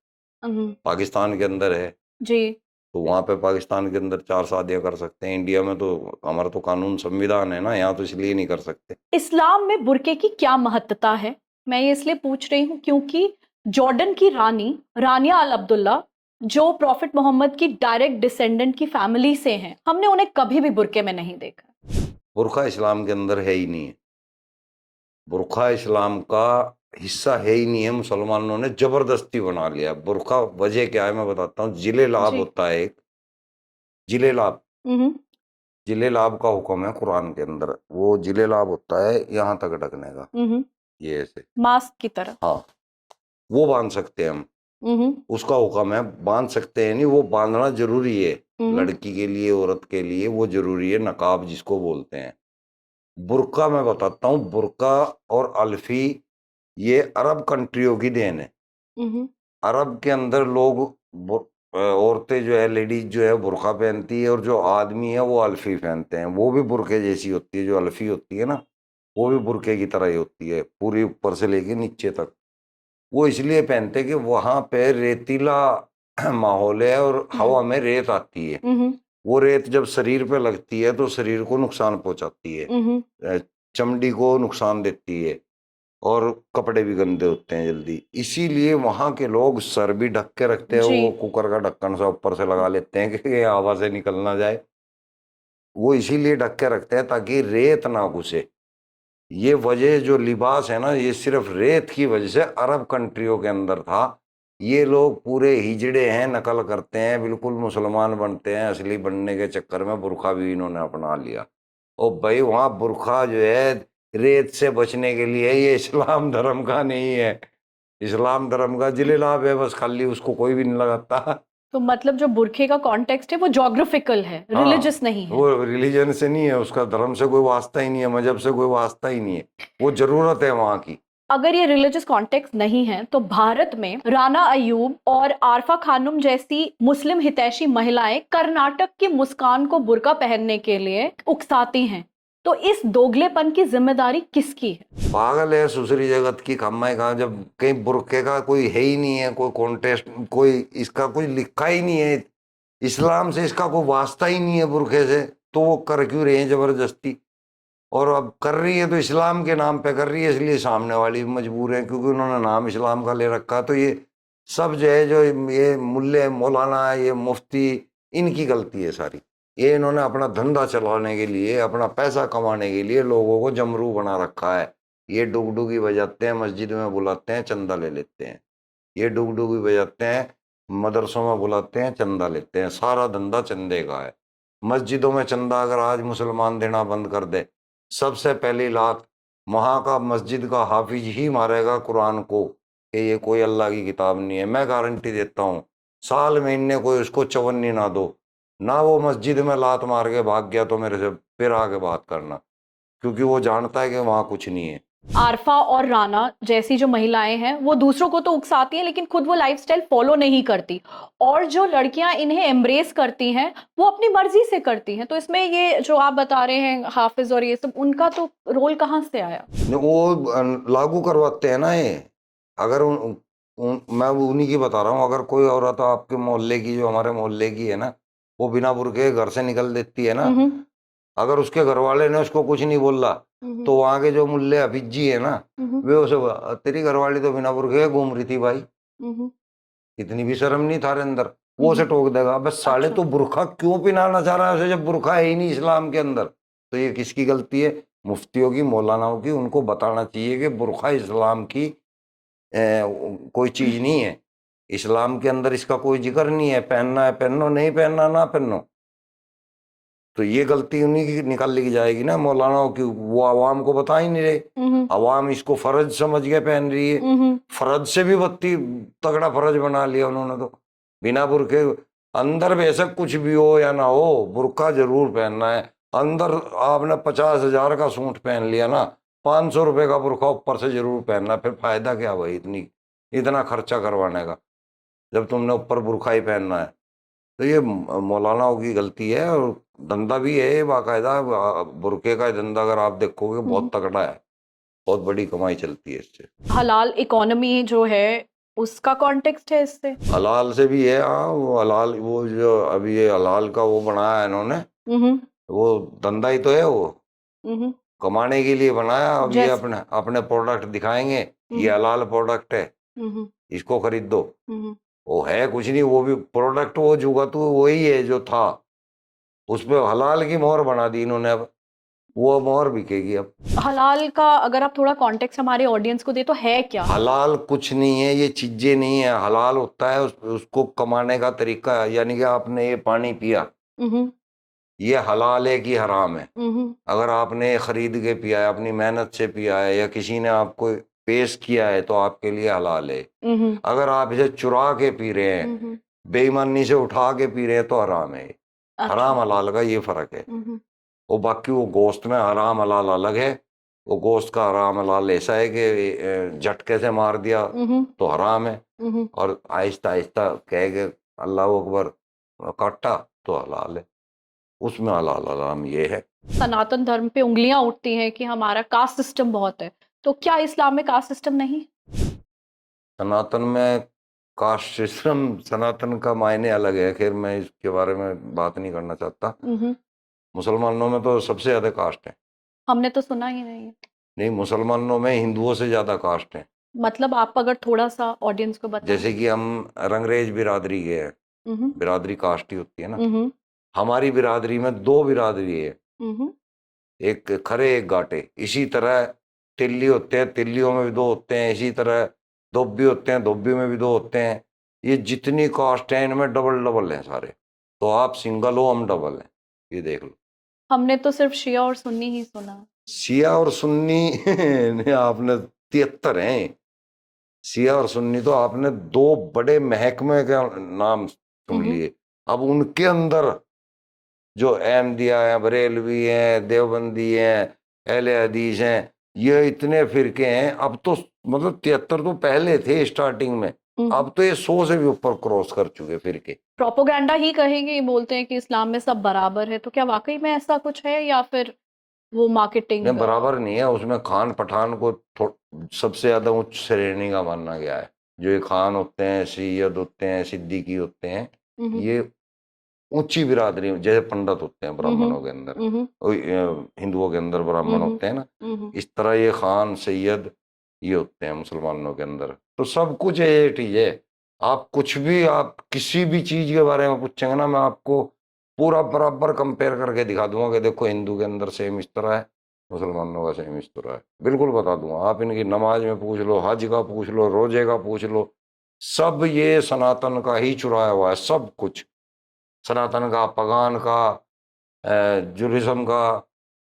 पाकिस्तान के अंदर है जी। तो वहां पे पाकिस्तान के अंदर 4 शादियां कर सकते हैं। इंडिया में तो हमारा तो कानून संविधान है ना, यहाँ तो इसलिए नहीं कर सकते। इस्लाम में बुर्के की क्या महत्ता है? मैं ये इसलिए पूछ रही हूँ क्योंकि जॉर्डन की रानी रानिया अल अब्दुल्ला, जो प्रॉफिट मोहम्मद की डायरेक्ट डिसेंडेंट की फैमिली से हैं, हमने उन्हें कभी भी बुर्के में नहीं देखा। बुर्का इस्लाम के अंदर है ही नहीं है। बुर्का इस्लाम का हिस्सा है ही नहीं है। मुसलमानों ने जबरदस्ती बना लिया बुर्का। वजह क्या है मैं बताता हूँ। जिले लाभ जी। होता है एक, जिले लाभ, हम्म। जिले लाभ का हुक्म है कुरान के अंदर। वो जिले लाभ होता है यहाँ तक ढकने का, ये ऐसे मास्क की तरह। हाँ, वो बांध सकते हैं हम। उसका हुक्म है, बांध सकते हैं नहीं, वो बांधना जरूरी है लड़की के लिए, औरत के लिए वो जरूरी है। नकाब जिसको बोलते हैं। बुर्का मैं बताता हूँ, बुर्का और अल्फी ये अरब कंट्रियों की देन है। अरब के अंदर लोग औरतें जो है, लेडीज जो है बुर्का पहनती है, और जो आदमी है वो अल्फी पहनते हैं। वो भी बुर्के जैसी होती है। जो अल्फी होती है ना, वो भी बुर्के की तरह ही होती है, पूरी ऊपर से लेके नीचे तक। वो इसलिए पहनते हैं कि वहां पे रेतीला माहौल है और हवा में रेत आती है। वो रेत जब शरीर पे लगती है तो शरीर को नुकसान पहुंचाती है, चमड़ी को नुकसान देती है, और कपड़े भी गंदे होते हैं जल्दी। इसीलिए वहां के लोग सर भी ढक के रखते हैं। वो कुकर का ढक्कन सा ऊपर से लगा लेते हैं कि हवा से निकल ना जाए। वो इसीलिए ढक के रखते हैं ताकि रेत ना घुसे। ये वजह जो लिबास है ना, ये सिर्फ रेत की वजह से अरब कंट्रियों के अंदर था। ये लोग पूरे हिजड़े हैं, नकल करते हैं, बिल्कुल मुसलमान बनते हैं। असली बनने के चक्कर में बुर्खा भी इन्होंने अपना लिया। और भाई वहाँ बुर्खा जो है रेत से बचने के लिए, ये इस्लाम धर्म का नहीं है। इस्लाम धर्म का जिले लाभ है बस, खाली उसको कोई भी नहीं लगाता। तो मतलब जो बुर्के का कॉन्टेक्स्ट है वो जोग्राफिकल है, रिलीजियस नहीं है। वो रिलीजन से नहीं है, उसका धर्म से कोई वास्ता ही नहीं है, मजहब से कोई वास्ता ही नहीं है। वो जरूरत है वहाँ की। अगर ये रिलीजियस कॉन्टेक्स्ट नहीं है तो भारत में राना अयूब और आरफा खानुम जैसी मुस्लिम हितैषी महिलाएं कर्नाटक की मुस्कान को बुर्का पहनने के लिए उकसाती हैं। तो इस दोगलेपन की जिम्मेदारी किसकी है? पागल है सुसरी जगत की कमाई का। जब कहीं बुर्के का कोई है ही नहीं है, कोई कॉन्टेस्ट, कोई इसका कोई लिखा ही नहीं है, इस्लाम से इसका कोई वास्ता ही नहीं है बुर्के से, तो वो कर क्यों रहे हैं जबरदस्ती? और अब कर रही है तो इस्लाम के नाम पे कर रही है, इसलिए सामने वाली भी मजबूर है क्योंकि उन्होंने नाम इस्लाम का ले रखा। तो ये सब जो है, जो ये मुल्ले मौलाना, ये मुफ्ती, इनकी गलती है सारी। ये इन्होंने अपना धंधा चलाने के लिए, अपना पैसा कमाने के लिए लोगों को जमरू बना रखा है। ये डुगडुगी बजाते हैं, मस्जिद में बुलाते हैं, चंदा ले लेते हैं। ये डुगडुगी बजाते हैं, मदरसों में बुलाते हैं, चंदा लेते हैं। सारा धंधा चंदे का है। मस्जिदों में चंदा अगर आज मुसलमान देना बंद कर दे, सबसे पहली लात वहाँ का मस्जिद का हाफिज ही मारेगा कुरान को कि ये कोई अल्लाह की किताब नहीं है। मैं गारंटी देता हूँ, साल में इनने कोई उसको चवन्नी ना दो ना, वो मस्जिद में लात मार के भाग गया तो मेरे से फिर आके बात करना, क्योंकि वो जानता है कि वहाँ कुछ नहीं है। आरफा और राना जैसी जो महिलाएं हैं वो दूसरों को तो उकसाती हैं लेकिन खुद वो लाइफस्टाइल फॉलो नहीं करती, और जो लड़कियां इन्हें एम्ब्रेस करती हैं वो अपनी मर्जी से करती हैं। तो इसमें ये जो आप बता रहे हैं हाफिज और ये सब, उनका तो रोल कहाँ से आया? वो लागू करवाते हैं ना ये। अगर मैं उन्हीं की बता रहा हूँ, अगर कोई औरत आपके मोहल्ले की, जो हमारे मोहल्ले की है ना, वो बिना बुर्के घर से निकल देती है ना, अगर उसके घर वाले ने उसको कुछ नहीं बोला, तो वहाँ के जो मुल्ले हफीज जी है ना, वे उसे तेरी घरवाली तो बिना बुर्के घूम रही थी भाई, इतनी भी शर्म नहीं थारे अंदर, वो उसे टोक देगा, बस साले अच्छा। तो बुर्खा क्यों पहनाना चाह रहा है उसे, जब बुर्खा है ही नहीं इस्लाम के अंदर। तो ये किसकी गलती है? मुफ्तियों की, मौलानाओं की। उनको बताना चाहिए कि बुर्खा इस्लाम की कोई चीज नहीं है, इस्लाम के अंदर इसका कोई जिक्र नहीं है। पहनना है पहनो, नहीं पहनना ना पहनो। तो ये गलती उन्हीं की निकाल ली जाएगी ना, मौलानाओं की। वो आवाम को बता ही नहीं रहे, आवाम इसको फर्ज समझ के पहन रही है। फर्ज से भी बत्ती तगड़ा फर्ज बना लिया उन्होंने तो। बिना बुरके अंदर बेशक कुछ भी हो या ना हो, बुरका जरूर पहनना है। अंदर आपने 50,000 का सूट पहन लिया ना, 500 रुपए का बुरका ऊपर से जरूर पहनना। फिर फायदा क्या भाई इतना खर्चा करवाने का, जब तुमने ऊपर बुरखा ही पहनना है। तो ये मौलानाओं की गलती है, और धंधा भी है बाकायदा। बुरके का धंधा अगर आप देखोगे बहुत तगड़ा है, बहुत बड़ी कमाई चलती है इससे। हलाल इकोनॉमी जो है उसका कॉन्टेक्स्ट है इससे? हलाल से भी है, हाँ। वो हलाल, वो जो अभी ये हलाल का वो बनाया है इन्होंने, वो धंधा ही तो है, वो कमाने के लिए बनाया। अब ये जैसे अपने अपने प्रोडक्ट दिखाएंगे, ये हलाल प्रोडक्ट है, इसको खरीद दो। वो है कुछ नहीं, वो भी प्रोडक्ट वो जुगातू वही है जो था, उस पे हलाल की मोहर बना दी इन्होंने। अब वो मोहर बिकेगी अब। हलाल का अगर आप थोड़ा कॉन्टेक्स्ट हमारे ऑडियंस को दे तो है क्या? हलाल कुछ नहीं है, ये चीजें नहीं है। हलाल होता है उसको कमाने का तरीका है। यानी कि आपने ये पानी पिया, ये हलाल है कि हराम है? अगर आपने खरीद के पिया है, अपनी मेहनत से पिया है, या किसी ने आपको पेश किया है, तो आपके लिए हलाल है। अगर आप इसे चुरा के पी रहे हैं, बेईमानी से उठा के पी रहे हैं, तो हराम है। हराम हलाल का ये फर्क है। वो बाकी वो गोश्त में हराम हलाल अलग है। वो गोश्त का हराम हलाल ऐसा है कि झटके से मार दिया तो हराम है, और आहिस्ता आहिस्ता कह के अल्लाह अकबर काटा तो हलाल है। उसमें हलाल हराम ये है। सनातन धर्म पे उंगलियां उठती हैं कि हमारा कास्ट सिस्टम बहुत है, तो क्या इस्लाम में कास्ट सिस्टम नहीं? सनातन में कास्ट सिस्टम, सनातन का मायने अलग है। खैर मैं इसके बारे में बात नहीं करना चाहता। मुसलमानों में तो सबसे ज्यादा कास्ट है। हमने तो सुना ही नहीं है। नहीं, मुसलमानों में हिंदुओं से ज्यादा कास्ट है। मतलब आप अगर थोड़ा सा ऑडियंस को बताएं। जैसे कि हम रंगरेज बिरादरी के हैं, हम्म, बिरादरी कास्ट ही होती है ना। हम्म, हमारी बिरादरी में 2 बिरादरी है, हम्म, एक खरे एक घाटे। इसी तरह तिल्ली होते हैं, तिल्लियों में भी 2 होते हैं। इसी तरह धोबी होते हैं, धोबी में भी 2 होते हैं। ये जितनी कास्ट है इनमें डबल डबल हैं सारे। तो आप सिंगल हो, हम डबल हैं, ये देख लो। हमने तो सिर्फ शिया और सुन्नी ही सुना। शिया और सुन्नी ने आपने 73 हैं। शिया और सुन्नी तो आपने 2 बड़े महकमे के नाम सुन लिए। अब उनके अंदर जो अहमदिया है, बरेलवी हैं, देवबंदी हैं, अहले हदीस हैं, ये इतने फिरके हैं। अब तो मतलब 73 तो पहले थे स्टार्टिंग में, अब तो ये 100 से भी ऊपर क्रॉस कर चुके फिरके। प्रोपोगंडा ही कहेंगे, ये बोलते हैं कि इस्लाम में सब बराबर है, तो क्या वाकई में ऐसा कुछ है या फिर वो मार्केटिंग? नहीं, बराबर नहीं है। उसमें खान पठान को सबसे ज्यादा उच्च श्रेणी का माना गया है। जो ये खान होते हैं, सैयद होते हैं, सिद्दीकी होते हैं, ये ऊंची बिरादरी, जैसे पंडित होते हैं ब्राह्मणों के अंदर, हिंदुओं के अंदर ब्राह्मण होते हैं ना, इस तरह ये खान सैयद ये होते हैं मुसलमानों के अंदर। तो सब कुछ है, ये चीज है। आप कुछ भी, आप किसी भी चीज के बारे में पूछेंगे ना, मैं आपको पूरा बराबर कंपेयर करके दिखा दूंगा कि देखो हिंदू के अंदर सेम इस तरह है, मुसलमानों का सेम इस तरह है, बिल्कुल बता दूंगा। आप इनकी नमाज में पूछ लो, हज का पूछ लो, रोजे का पूछ लो, सब ये सनातन का ही चुराया हुआ है। सब कुछ सनातन का, पगान का, जुडिज्म का,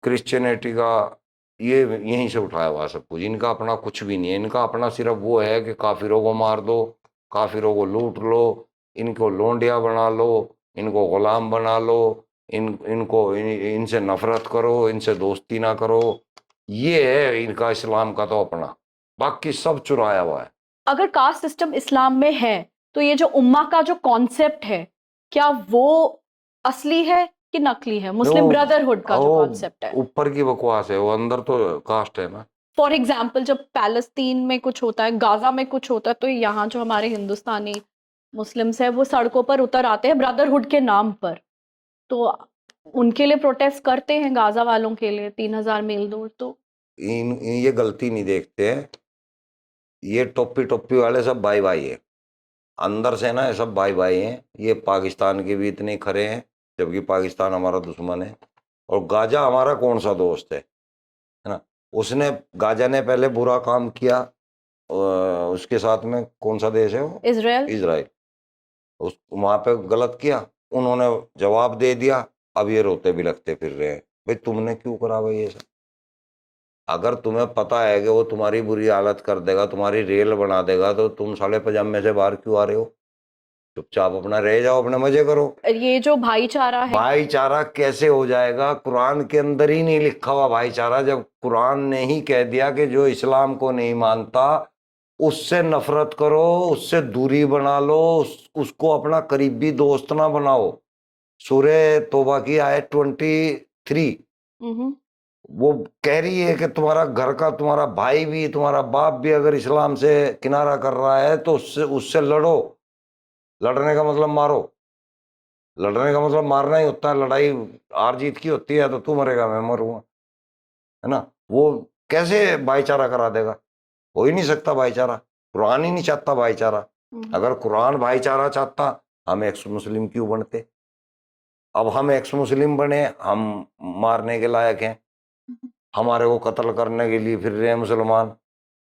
क्रिश्चियनिटी का, ये यहीं से उठाया हुआ सब कुछ। इनका अपना कुछ भी नहीं है। इनका अपना सिर्फ वो है कि काफिरों को मार दो, काफिरों को लूट लो, इनको लोंडिया बना लो, इनको गुलाम बना लो, इनसे नफरत करो, इनसे दोस्ती ना करो। ये है इनका इस्लाम का तो अपना, बाकी सब चुराया हुआ है। अगर कास्ट सिस्टम इस्लाम में है तो ये जो उम्मा का जो कॉन्सेप्ट है, क्या वो असली है कि नकली है? मुस्लिम वो ब्रदरहुड का जो वो कॉन्सेप्ट है, ऊपर की बकवास है, वो अंदर तो कास्ट है ना। फॉर एग्जाम्पल जब पैलेस्तीन में कुछ होता है, गाजा में कुछ होता है, तो यहाँ जो हमारे हिंदुस्तानी मुस्लिम्स है वो सड़कों पर उतर आते हैं ब्रदरहुड के नाम पर, तो उनके लिए प्रोटेस्ट करते हैं, गाजा वालों के लिए 3000 मील दूर। तो ये गलती नहीं देखते हैं। ये टोपी टोपी वाले सब भाई भाई है, अंदर से ना ये सब भाई भाई हैं। ये पाकिस्तान के भी इतने खरे हैं, जबकि पाकिस्तान हमारा दुश्मन है। और गाजा हमारा कौन सा दोस्त है ना। उसने, गाजा ने पहले बुरा काम किया, उसके साथ में कौन सा देश है वो, इजराइल। इजराइल। उस वहां पे गलत किया, उन्होंने जवाब दे दिया। अब ये रोते भी लगते फिर रहे हैं, भाई तुमने क्यों करा भाई ये सब। अगर तुम्हें पता है कि वो तुम्हारी बुरी हालत कर देगा, तुम्हारी रेल बना देगा, तो तुम साले पजामे से बाहर क्यों आ रहे हो? चुपचाप अपना रह जाओ, अपने मजे करो। ये जो भाईचारा है, भाईचारा कैसे हो जाएगा? कुरान के अंदर ही नहीं लिखा हुआ भाईचारा। जब कुरान ने ही कह दिया कि जो इस्लाम को नहीं मानता उससे नफरत करो, उससे दूरी बना लो, उसको अपना करीबी दोस्त ना बनाओ। सूरे तौबा की आयत 23 वो कह रही है कि तुम्हारा घर का, तुम्हारा भाई भी, तुम्हारा बाप भी अगर इस्लाम से किनारा कर रहा है तो उससे उससे लड़ो। लड़ने का मतलब मारो, लड़ने का मतलब मारना ही होता है। लड़ाई हार जीत की होती है, तो तू मरेगा मैं मरूंगा, है ना। वो कैसे भाईचारा करा देगा? हो ही नहीं सकता भाईचारा। कुरान ही नहीं चाहता भाईचारा। अगर कुरान भाईचारा चाहता हम एक्स मुस्लिम क्यों बनते? अब हम एक्स मुस्लिम बने, हम मारने के लायक हैं, हमारे को कत्ल करने के लिए फिर रहे हैं मुसलमान,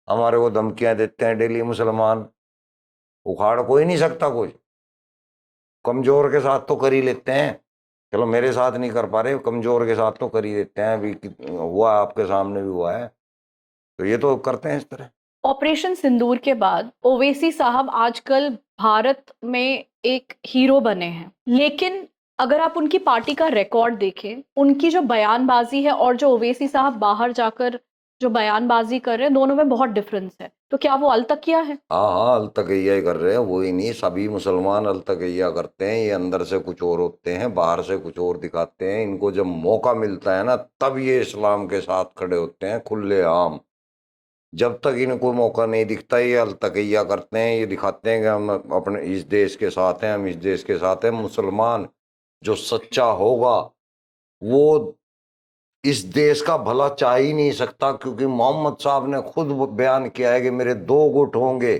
हमारे को धमकियां देते हैं डेली मुसलमान। उखाड़ कोई नहीं सकता कोई। कमजोर के साथ तो कर ही लेते हैं। चलो मेरे साथ नहीं कर पा रहे, कमजोर के साथ तो कर ही देते हैं। अभी हुआ, आपके सामने भी हुआ है, तो ये तो करते हैं इस तरह। ऑपरेशन सिंदूर के बाद ओवैसी साहब आजकल भारत में एक हीरो बने हैं, लेकिन अगर आप उनकी पार्टी का रिकॉर्ड देखें, उनकी जो बयानबाजी है और जो ओवैसी साहब बाहर जाकर जो बयानबाजी कर रहे हैं, दोनों में बहुत डिफरेंस है। तो क्या वो अलतकिया है? हाँ हाँ, अलतकैया ही कर रहे हैं। वो ही नहीं, सभी मुसलमान अलतकैया करते हैं। ये अंदर से कुछ और होते हैं, बाहर से कुछ और दिखाते हैं। इनको जब मौका मिलता है ना, तब ये इस्लाम के साथ खड़े होते हैं खुले आम। जब तक इनको मौका नहीं दिखता, ये अलतकैया करते हैं। ये दिखाते हैं कि हम अपने इस देश के साथ हैं, हम इस देश के साथ हैं। मुसलमान जो सच्चा होगा वो इस देश का भला चाह ही नहीं सकता, क्योंकि मोहम्मद साहब ने खुद बयान किया है कि मेरे 2 गुट होंगे।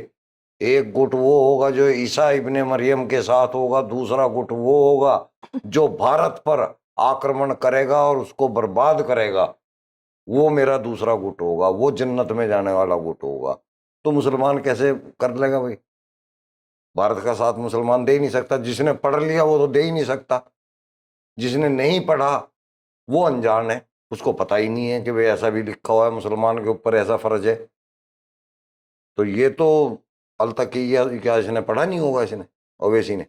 एक गुट वो होगा जो ईसा इब्ने मरियम के साथ होगा, दूसरा गुट वो होगा जो भारत पर आक्रमण करेगा और उसको बर्बाद करेगा। वो मेरा दूसरा गुट होगा, वो जन्नत में जाने वाला गुट होगा। तो मुसलमान कैसे कर लेगा भाई? भारत का साथ मुसलमान दे ही नहीं सकता। जिसने पढ़ लिया वो तो दे ही नहीं सकता, जिसने नहीं पढ़ा वो अनजान है, उसको पता ही नहीं है कि भाई ऐसा भी लिखा हुआ है, मुसलमान के ऊपर ऐसा फर्ज है। तो ये तो अलतकिया, क्या इसने पढ़ा नहीं होगा? इसने, ओवैसी ने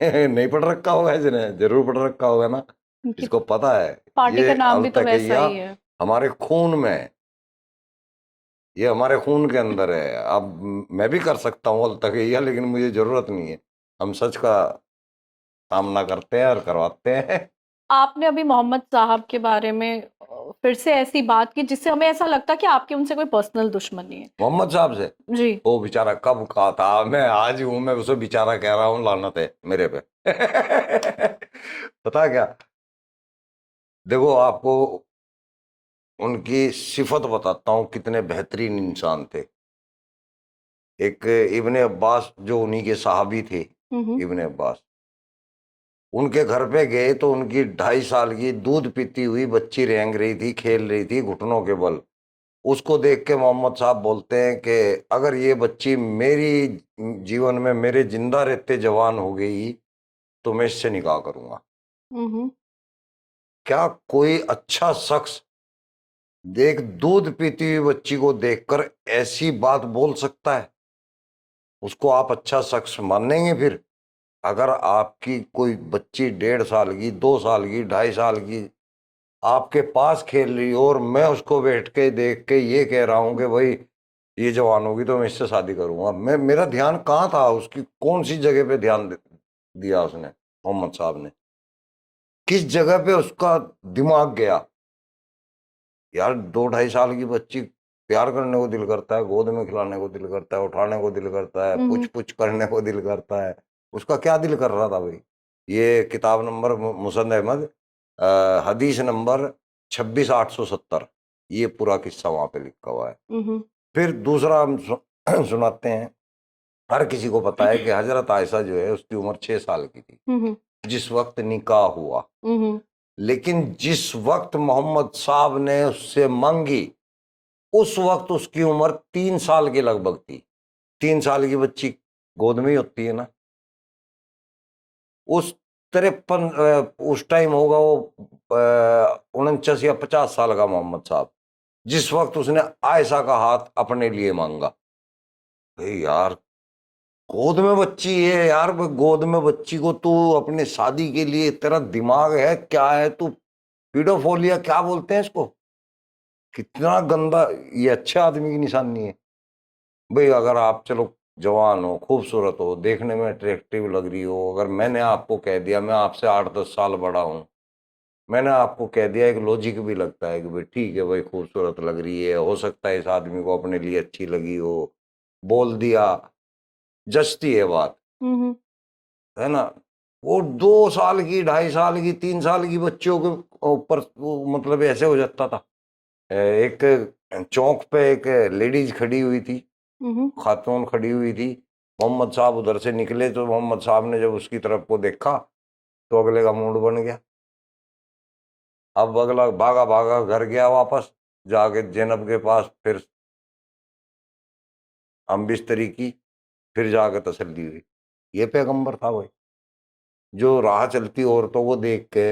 नहीं पढ़ रखा होगा, इसने जरूर पढ़ रखा होगा ना। उनकी इसको पता है पार्टी ये का नाम भी तो वैसा अलतकिया ही है। हमारे खून में है, ये हमारे खून के अंदर है। अब मैं भी कर सकता हूँ अलतकिया, लेकिन मुझे जरूरत नहीं है। हम सच का सामना करते हैं और करवाते हैं। आपने अभी मोहम्मद साहब के बारे में फिर से ऐसी बात की जिससे हमें ऐसा लगता है कि आपकी उनसे कोई पर्सनल दुश्मनी है। मोहम्मद साहब से जी। वो बेचारा कब कहा था, मैं आज हूं, मैं उसे बेचारा कह रहा हूँ, लानत है मेरे पे। पता क्या, देखो आपको उनकी सिफत बताता हूँ, कितने बेहतरीन इंसान थे। एक इब्ने अब्बास जो उन्हीं के सहाबी थे, इब्ने अब्बास, उनके घर पे गए तो उनकी 2.5 साल की दूध पीती हुई बच्ची रेंग रही थी, खेल रही थी घुटनों के बल। उसको देख के मोहम्मद साहब बोलते हैं कि अगर ये बच्ची मेरी जीवन में मेरे जिंदा रहते जवान हो गई तो मैं इससे निकाह करूंगा। क्या कोई अच्छा शख्स देख, दूध पीती हुई बच्ची को देखकर ऐसी बात बोल सकता है? उसको आप अच्छा शख्स मानेंगे? फिर अगर आपकी कोई बच्ची 1.5 साल की, 2 साल की, 2.5 साल की आपके पास खेल रही हो और मैं उसको बैठ के देख के ये कह रहा हूं कि भाई ये जवान होगी तो मैं इससे शादी करूंगा, मेरा ध्यान कहाँ था? उसकी कौन सी जगह पे ध्यान दिया उसने, मोहम्मद साहब ने? किस जगह पे उसका दिमाग गया? यार 2-2.5 साल की बच्ची, प्यार करने को दिल करता है, गोद में खिलाने को दिल करता है, उठाने को दिल करता है, पुछ पुछ करने को दिल करता है। उसका क्या दिल कर रहा था भाई? ये किताब नंबर मुसन्नद अहमद, हदीस नंबर 26,870, ये पूरा किस्सा वहां पे लिखा हुआ है। फिर दूसरा हम सुनाते हैं। हर किसी को पता है कि हजरत आयशा जो है उसकी उम्र 6 साल की थी जिस वक्त निकाह हुआ, लेकिन जिस वक्त मोहम्मद साहब ने उससे मांगी उस वक्त उसकी उम्र 3 साल के लगभग थी। 3 साल की बच्ची गोद में ही होती है ना। उस 53 उस टाइम होगा वो 49 या 50 साल का मोहम्मद साहब, जिस वक्त उसने आयशा का हाथ अपने लिए मांगा। भाई यार, गोद में बच्ची है यार, गोद में बच्ची को तू अपने शादी के लिए, तेरा दिमाग है क्या है? तू पीडोफोलिया क्या बोलते हैं इसको? कितना गंदा! ये अच्छे आदमी की निशानी है भाई। अगर आप चलो जवान हो, खूबसूरत हो, देखने में अट्रैक्टिव लग रही हो, अगर मैंने आपको कह दिया, मैं आपसे 8-10 साल बड़ा हूं, मैंने आपको कह दिया, एक लॉजिक भी लगता है कि भाई ठीक है भाई, खूबसूरत लग रही है, हो सकता है इस आदमी को अपने लिए अच्छी लगी हो, बोल दिया, जचती है बात, है ना? वो 2 साल की, 2.5 साल की, 3 साल की बच्चियों के ऊपर मतलब ऐसे हो जाता था। एक चौक पे एक लेडीज खड़ी हुई थी, खातून खड़ी हुई थी। मोहम्मद साहब उधर से निकले तो मोहम्मद साहब ने जब उसकी तरफ को देखा तो अगले का मूड बन गया। अब अगला भागा भागा घर गया वापस, जाके जैनब के पास फिर हम बिस्तरी की, फिर जाके तसल्ली हुई। ये पैगंबर था भाई, जो राह चलती औरतों को देख के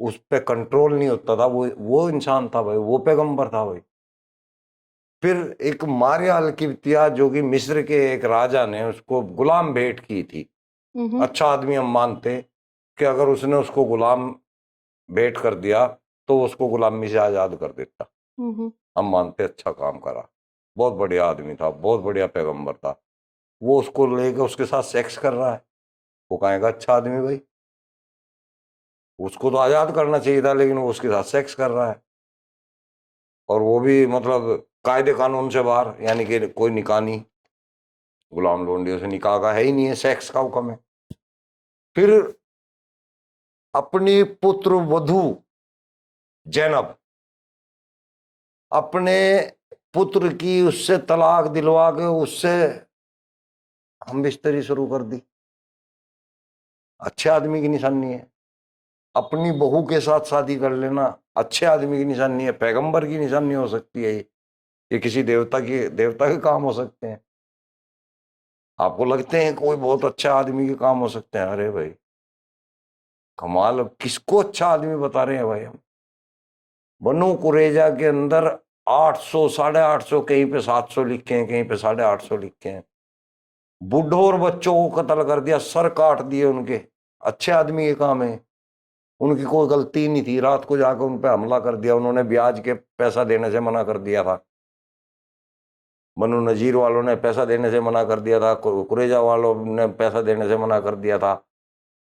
उस पे कंट्रोल नहीं होता था, वो इंसान था भाई, वो पैगंबर था भाई। फिर एक मारिया अल-किब्तिया, जो कि मिस्र के एक राजा ने उसको गुलाम भेंट की थी। अच्छा आदमी हम मानते कि अगर उसने उसको गुलाम भेंट कर दिया तो उसको गुलामी से आजाद कर देता, हम मानते अच्छा काम करा, बहुत बढ़िया आदमी था, बहुत बढ़िया पैगंबर था। वो उसको लेके उसके साथ सेक्स कर रहा है, वो कहेगा अच्छा आदमी भाई? उसको तो आजाद करना चाहिए था, लेकिन वो उसके साथ सेक्स कर रहा है, और वो भी मतलब कायदे कानून से बाहर, यानी कि कोई निकाह नहीं, गुलाम लोंडियों से निकाह का है ही नहीं है, सेक्स का हुक्म है। फिर अपनी पुत्र वधू जैनब, अपने पुत्र की उससे तलाक दिलवा के उससे हम बिस्तरी शुरू कर दी। अच्छे आदमी की निशानी है। अपनी बहू के साथ शादी कर लेना अच्छे आदमी की निशानी है, पैगंबर की निशानी हो सकती है। ये किसी देवता के काम हो सकते हैं। आपको लगते हैं कोई बहुत अच्छा आदमी के काम हो सकते हैं? अरे भाई कमाल! किसको अच्छा आदमी बता रहे हैं भाई हम? बनु कुरैजा के अंदर 800, 850, कहीं पे 700 लिखे हैं, कहीं पे 850 लिखे हैं। बूढ़ों और बच्चों को कत्ल कर दिया, सर काट दिए उनके। अच्छे आदमी के काम है, उनकी कोई गलती नहीं थी, रात को जाकर उन पे हमला कर दिया। उन्होंने ब्याज के पैसा देने से मना कर दिया था, बनु नजीर वालों ने पैसा देने से मना कर दिया था, कुरैजा वालों ने पैसा देने से मना कर दिया था,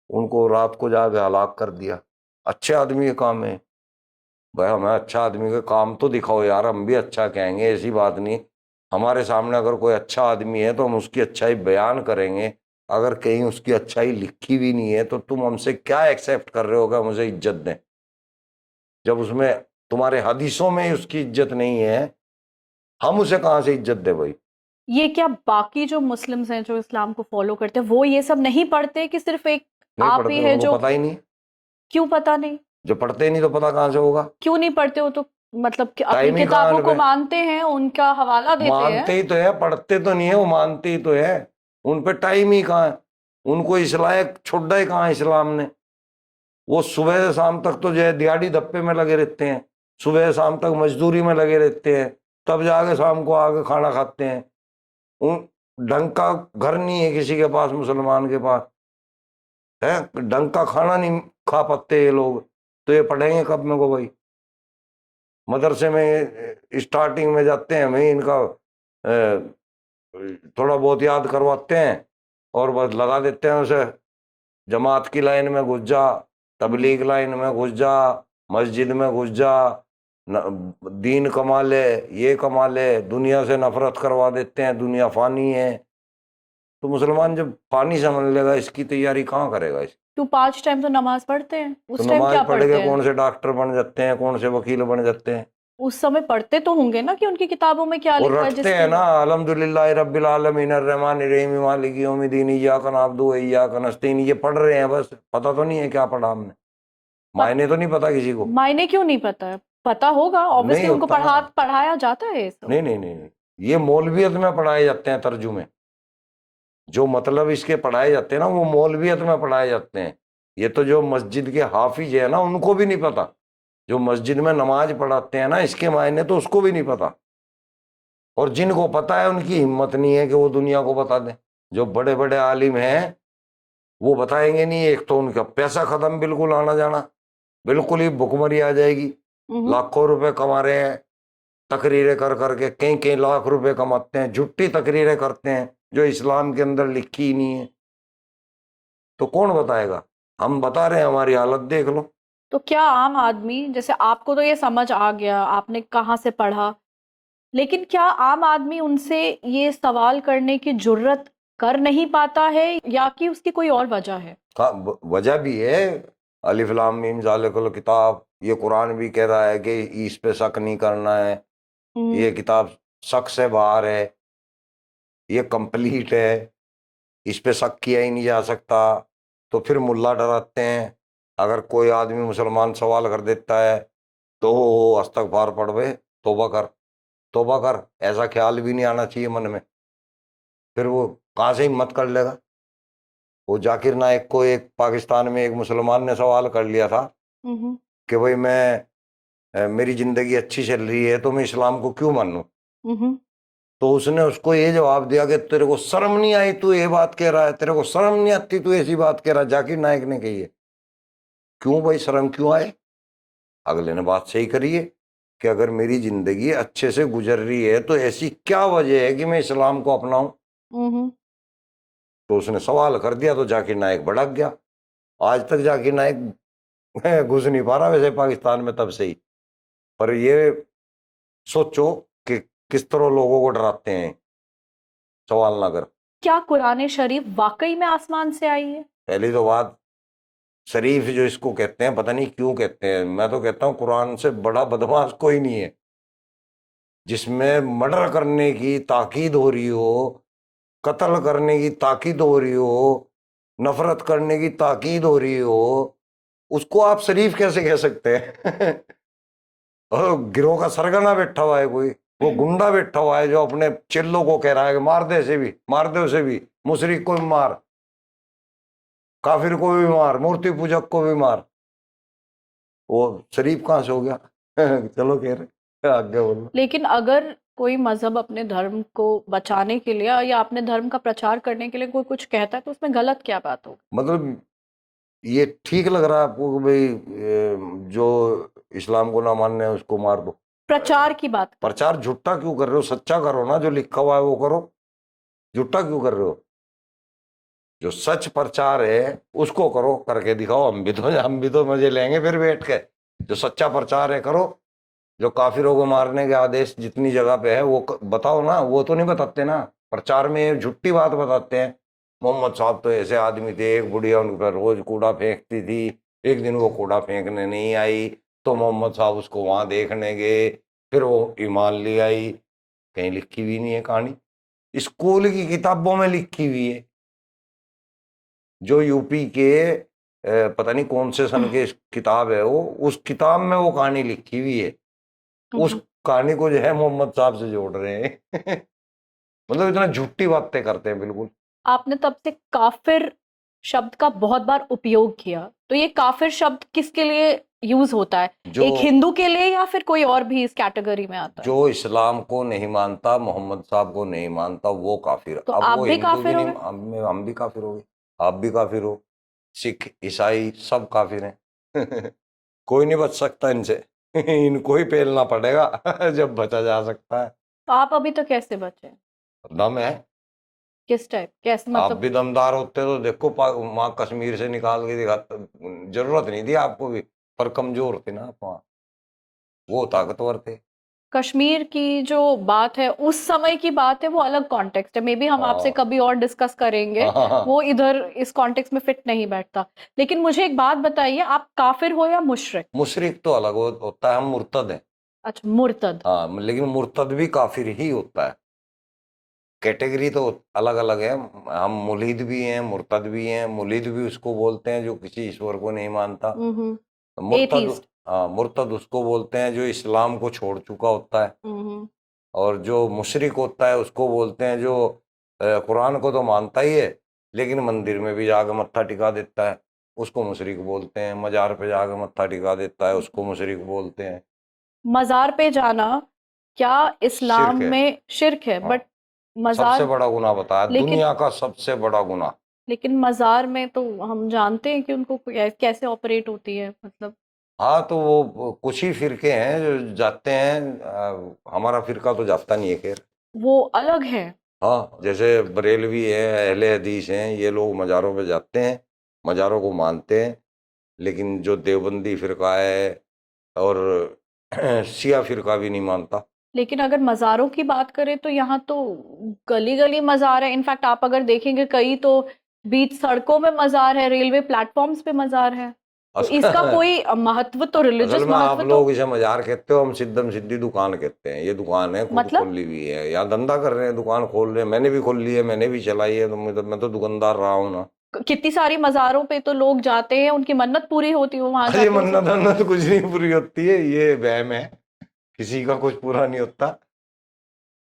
उनको रात को जाके हलाक कर दिया। अच्छे आदमी के काम है भाई। हमें अच्छा आदमी के काम तो दिखाओ यार, हम भी अच्छा कहेंगे, ऐसी बात नहीं। हमारे सामने अगर कोई अच्छा आदमी है तो हम उसकी अच्छाई बयान करेंगे। अगर कहीं उसकी अच्छाई लिखी भी नहीं है तो तुम हमसे क्या एक्सेप्ट कर रहे होगा मुझे इज्जत दें, जब उसमें तुम्हारे हदीसों में ही उसकी इज्जत नहीं है, हम उसे कहां से इज्जत दे भाई? ये क्या बाकी जो मुस्लिम्स हैं जो इस्लाम को फॉलो करते हैं वो ये सब नहीं पढ़ते कि सिर्फ एक नहीं आप पढ़ते, ही है उनको जो? पता ही नहीं। क्यों पता नहीं? जो पढ़ते ही नहीं तो पता कहां से होगा? क्यों नहीं पढ़ते हो तो? मतलब कि अपनी टाइम ही किताबों कहां को पे? मानते हैं, उनका हवाला देते हैं। मानते ही तो है, पढ़ते तो नहीं है, वो मानते ही तो है। उन पे टाइम ही कहाँ है? उनको इस लायक छोड़ा ही कहाँ इस्लाम ने? वो सुबह से शाम तक तो जो है दिहाड़ी धप्पे में लगे रहते हैं, सुबह शाम तक मजदूरी में लगे रहते हैं, तब जाके शाम को आके खाना खाते हैं। उन ढंग का घर नहीं है किसी के पास, मुसलमान के पास है, ढंग का खाना नहीं खा पाते ये लोग, तो ये पढ़ेंगे कब में को भाई? मदरसे में स्टार्टिंग में जाते हैं, वही इनका थोड़ा बहुत याद करवाते हैं और बस लगा देते हैं उसे, जमात की लाइन में घुस जा, तबलीग लाइन में घुस जा, मस्जिद में घुस जा, दीन कमा ले, ये कमा ले, दुनिया से नफरत करवा देते हैं, दुनिया फानी है। तो मुसलमान जब पानी समझ लेगा, इसकी तैयारी कहाँ करेगा? इस तो 5 टाइम तो नमाज पढ़ते हैं, तो उस टाइम नमाज क्या पढ़ पढ़ते के हैं? कौन से डॉक्टर बन जाते हैं, कौन से वकील बन जाते हैं? उस समय पढ़ते तो होंगे ना कि उनकी किताबों में क्या वो लिखा है रटते हैं ना, अल्हम्दुलिल्लाह रब्बिल आलमीन अर्रहमानिर रहीम मालिकी यौमिद्दीन इय्याका नअबुदु व इय्याका नस्तईन, ये पढ़ रहे हैं, बस पता तो नहीं है क्या पढ़ा हमने, मायने तो नहीं पता किसी को। मायने क्यों नहीं पता है? पता होगा ऑब्वियसली, नहीं उनको होता ना। पढ़ाया जाता है ये सब। नहीं नहीं नहीं नहीं, ये मौलवियत में पढ़ाए जाते हैं तर्जुमे, जो मतलब इसके पढ़ाए जाते हैं ना, वो मौलवियत में पढ़ाए जाते हैं। ये तो जो मस्जिद के हाफिज है ना, उनको भी नहीं पता। जो मस्जिद में नमाज पढ़ाते हैं ना, इसके मायने तो उसको भी नहीं पता। और जिनको पता है उनकी हिम्मत नहीं है कि वो दुनिया को बता दें। जो बड़े बड़े आलिम हैं वो बताएंगे नहीं। एक तो उनका पैसा खत्म, बिल्कुल आना जाना, बिल्कुल ही भुखमरी आ जाएगी। लाखों रुपए कमा रहे हैं तकरीरें कर करके, कई कई लाख रुपए कमाते हैं, झूठी तकरीरें करते हैं जो इस्लाम के अंदर लिखी ही नहीं है। तो कौन बताएगा? हम बता रहे हैं, हमारी हालत देख लो। तो क्या आम आदमी, जैसे आपको तो ये समझ आ गया, आपने कहाँ से पढ़ा, लेकिन क्या आम आदमी उनसे ये सवाल करने की जुर्रत कर नहीं पाता है, या कि उसकी कोई और वजह है? वजह भी है। अलिफ लाम मीम ज़ालिकुल किताब, ये कुरान भी कह रहा है कि इस पे शक नहीं करना है, ये किताब शक से बाहर है, ये कंप्लीट है, इस पे शक किया ही नहीं जा सकता। तो फिर मुल्ला डराते हैं, अगर कोई आदमी मुसलमान सवाल कर देता है तो अस्तगफार पढ़ बे, तौबा कर, तौबा कर, ऐसा ख्याल भी नहीं आना चाहिए मन में। फिर वो कहाँ से हिम्मत कर लेगा? वो जाकिर नाइक को एक पाकिस्तान में एक मुसलमान ने सवाल कर लिया था कि भाई मेरी जिंदगी अच्छी चल रही है तो मैं इस्लाम को क्यों मानूं? तो उसने उसको ये जवाब दिया कि तेरे को शर्म नहीं आई, तू ये बात कह रहा है, तेरे को शर्म नहीं आती, तू ऐसी बात कह रहा है। जाकिर नाइक ने कही है। क्यों भाई, शर्म क्यों आए? अगले ने बात सही करी है कि अगर मेरी जिंदगी अच्छे से गुजर रही है तो ऐसी क्या वजह है कि मैं इस्लाम को अपनाऊं? तो उसने सवाल कर दिया तो जाकिर नाइक भड़क गया। आज तक जाकिर नाइक घुस नहीं पा रहा वैसे पाकिस्तान में, तब से ही। पर ये सोचो कि किस तरह लोगों को डराते हैं सवाल ना कर। क्या कुरान शरीफ वाकई में आसमान से आई है? पहली तो बात, शरीफ जो इसको कहते हैं, पता नहीं क्यों कहते हैं। मैं तो कहता हूँ कुरान से बड़ा बदमाश कोई नहीं है। जिसमें मर्डर करने की ताकीद हो रही हो, कत्ल करने की ताकीद हो रही हो, नफरत करने की ताकीद हो रही हो, उसको आप शरीफ कैसे कह सकते हैं? और गिरोह का सरगना बैठा हुआ है कोई, वो गुंडा बैठा हुआ है जो अपने चिल्लों को कह रहा है कि मार दे इसे भी, मार दे उसे भी, मुशरिक को भी मार, काफिर को भी मार, मूर्ति पूजक को भी मार। वो शरीफ कहाँ से हो गया? चलो कह रहे आगे बोलो। लेकिन अगर कोई मजहब अपने धर्म को बचाने के लिए या अपने धर्म का प्रचार करने के लिए कोई कुछ कहता है तो उसमें गलत क्या बात होगी? मतलब ये ठीक लग रहा है आपको कि भाई जो इस्लाम को ना मानने है उसको मार दो? प्रचार की बात कर। प्रचार झूठा क्यों कर रहे हो? सच्चा करो ना, जो लिखा हुआ है वो करो। झूठा क्यों कर रहे हो? जो सच प्रचार है उसको करो, करके दिखाओ। हम भी तो मजे लेंगे फिर बैठ के। जो सच्चा प्रचार है करो। जो काफिरों को मारने के आदेश जितनी जगह पे है वो बताओ ना। वो तो नहीं बताते ना, प्रचार में झूठी बात बताते हैं। मोहम्मद साहब तो ऐसे आदमी थे, एक बुढ़िया उन पर रोज कूड़ा फेंकती थी, एक दिन वो कूड़ा फेंकने नहीं आई तो मोहम्मद साहब उसको वहां देखने गए, फिर वो ईमान ले आई। कहीं लिखी हुई नहीं है कहानी, स्कूल की किताबों में लिखी हुई है। जो यूपी के पता नहीं कौन से सन के किताब है वो, उस किताब में वो कहानी लिखी हुई है। उस कहानी को जो है मोहम्मद साहब से जोड़ रहे हैं। मतलब इतना झूठी बातें करते हैं बिल्कुल। आपने तब से काफिर शब्द का बहुत बार उपयोग किया, तो ये काफिर शब्द किसके लिए यूज होता है? जो एक हिंदू के लिए या फिर कोई और भी इस कैटेगरी में आता है? जो इस्लाम को नहीं मानता, मोहम्मद साहब को नहीं मानता, वो काफिर। तो अब आप वो भी हिंदू काफिर भी हो नहीं, हम भी काफिर हो गए, आप भी काफिर हो, सिख ईसाई सब काफिर हैं। कोई नहीं बच सकता इनसे। इनको ही पेलना पड़ेगा जब बचा जा सकता है। तो आप अभी तो कैसे बचे? दम है। किस टाइप, कैसे आप मतलब? भी दमदार होते तो देखो, वहां कश्मीर से निकाल के दिखाता, जरूरत नहीं थी आपको भी, पर कमजोर थे ना आप वहाँ, वो ताकतवर थे। कश्मीर की जो बात है, उस समय की बात है, वो अलग कॉन्टेक्स्ट है। मे बी हम आपसे हाँ कभी और डिस्कस करेंगे, हाँ हाँ। वो इधर इस कॉन्टेक्स्ट में फिट नहीं बैठता। लेकिन मुझे एक बात बताइए, आप काफिर हो या मुशरिक? मुशरिक तो अलग होता है, हम मुर्तद हैं। अच्छा, मुर्तद। हाँ, लेकिन मुर्तद भी काफिर ही होता है। कैटेगरी तो अलग अलग है। हम मुलीद भी हैं, मुर्तद भी हैं। मुलीद भी उसको बोलते हैं जो किसी ईश्वर को नहीं मानता। मुर्तद, एथीस्ट। हाँ, मुर्तद उसको बोलते हैं जो इस्लाम को छोड़ चुका होता है। और जो मुशरिक होता है उसको बोलते हैं जो कुरान को तो मानता ही है, लेकिन मंदिर में भी जाकर मत्था टिका देता है, उसको मुशरिक बोलते हैं। मजार पे जाकर मत्था टिका देता है, उसको मुशरिक बोलते हैं। मजार पे जाना क्या इस्लाम शिर्क है। में शिर्क है? हाँ, बट सबसे मजार, बड़ा गुनाह बताया, लेकिन दुनिया का सबसे बड़ा गुनाह। लेकिन मजार में तो हम जानते हैं कि उनको कैसे ऑपरेट होती है, मतलब। हाँ, तो वो कुछ ही फिरके हैं जो जाते हैं। हमारा फिरका तो जाता नहीं है, खैर। वो अलग है। हाँ, जैसे बरेलवी है, अहले हदीस हैं, ये लोग मज़ारों पे जाते हैं, मज़ारों को मानते हैं। लेकिन जो देवबंदी फिरका है और शिया फिरका भी नहीं मानता। लेकिन अगर मज़ारों की बात करें तो यहाँ तो गली-गली मज़ार है। इनफैक्ट आप अगर देखेंगे, कई तो बीच सड़कों में मज़ार है, रेलवे प्लेटफ़ॉर्म्स पे मज़ार है। तो इसका असल कोई महत्व तो, असल रिलीजियस में आप महत्व तो, लोग इसे मज़ार कहते हो, हम सिद्धम सिद्धि दुकान कहते हैं। ये दुकान है, खुद मतलब खोली हुई है, यहाँ धंधा कर रहे हैं, दुकान खोल रहे हैं। मैंने भी खोल ली है, मैंने भी चलाई है, तो मैं तो दुकानदार रहा हूँ ना। कितनी सारी मज़ारों पे तो लोग जाते हैं, उनकी मन्नत पूरी होती है, वो वहाँ अरे जाके उसे। मन्नत वन्नत कुछ नहीं पूरी होती है, ये वहम है, किसी का कुछ पूरा नहीं होता।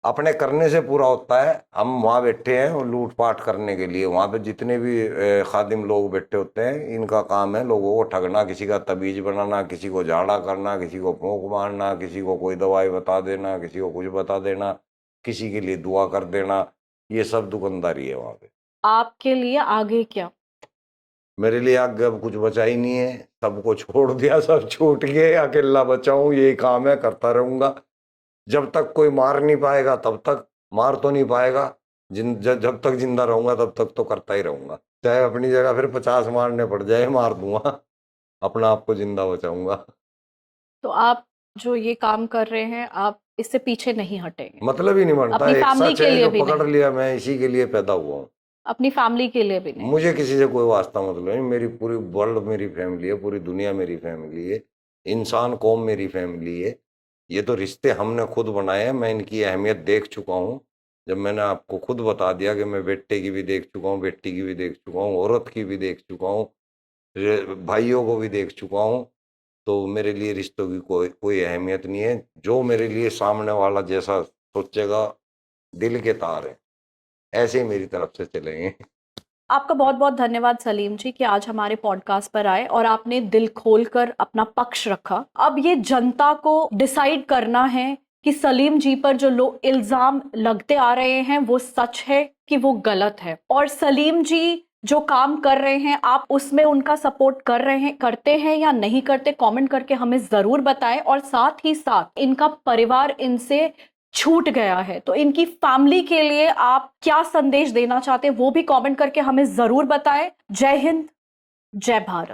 अपने करने से पूरा होता है। हम वहाँ बैठे हैं और लूटपाट करने के लिए, वहाँ पे जितने भी खादिम लोग बैठे होते हैं, इनका काम है लोगों को ठगना, किसी का तबीज बनाना, किसी को झाड़ा करना, किसी को फूंक मारना, किसी को कोई दवाई बता देना, किसी को कुछ बता देना, किसी के लिए दुआ कर देना। ये सब दुकानदारी है वहाँ पे। आपके लिए आगे क्या? मेरे लिए आगे अब कुछ बचा ही नहीं है, सबको छोड़ दिया, सब छूट गए, अकेला बचा हूँ। यही काम है, करता रहूंगा जब तक कोई मार नहीं पाएगा, तब तक। मार तो नहीं पाएगा, जब तक जिंदा रहूंगा तब तक तो करता ही रहूंगा। चाहे अपनी जगह फिर 50 मारने पड़ जाए, मार दूंगा, अपना आप को जिंदा बचाऊंगा। तो आप जो ये काम कर रहे हैं, आप इससे पीछे नहीं हटेंगे? मतलब ही नहीं बनता, अपनी एक फैमिली सच के है लिए जो भी पकड़ नहीं? लिया, मैं इसी के लिए पैदा हुआ हूँ। अपनी फैमिली के लिए भी नहीं? मुझे किसी से कोई वास्ता मतलब नहीं। मेरी पूरी वर्ल्ड मेरी फैमिली है, पूरी दुनिया मेरी फैमिली है, इंसान कौम मेरी फैमिली है। ये तो रिश्ते हमने खुद बनाए हैं। मैं इनकी अहमियत देख चुका हूँ। जब मैंने आपको खुद बता दिया कि मैं बेटे की भी देख चुका हूँ, बेटी की भी देख चुका हूँ, औरत की भी देख चुका हूँ, भाइयों को भी देख चुका हूँ, तो मेरे लिए रिश्तों की कोई कोई अहमियत नहीं है। जो मेरे लिए सामने वाला जैसा सोचेगा, दिल के तार है, ऐसे ही मेरी तरफ से चलेंगे। आपका बहुत बहुत धन्यवाद सलीम जी कि आज हमारे पॉडकास्ट पर आए और आपने दिल खोलकर अपना पक्ष रखा। अब ये जनता को डिसाइड करना है कि सलीम जी पर जो लोग इल्जाम लगते आ रहे हैं वो सच है कि वो गलत है। और सलीम जी जो काम कर रहे हैं, आप उसमें उनका सपोर्ट कर रहे हैं, करते हैं या नहीं करते, कमेंट करके हमें जरूर बताएं। और साथ ही साथ इनका परिवार इनसे छूट गया है, तो इनकी फैमिली के लिए आप क्या संदेश देना चाहते हैं वो भी कमेंट करके हमें जरूर बताएं। जय हिंद, जय भारत।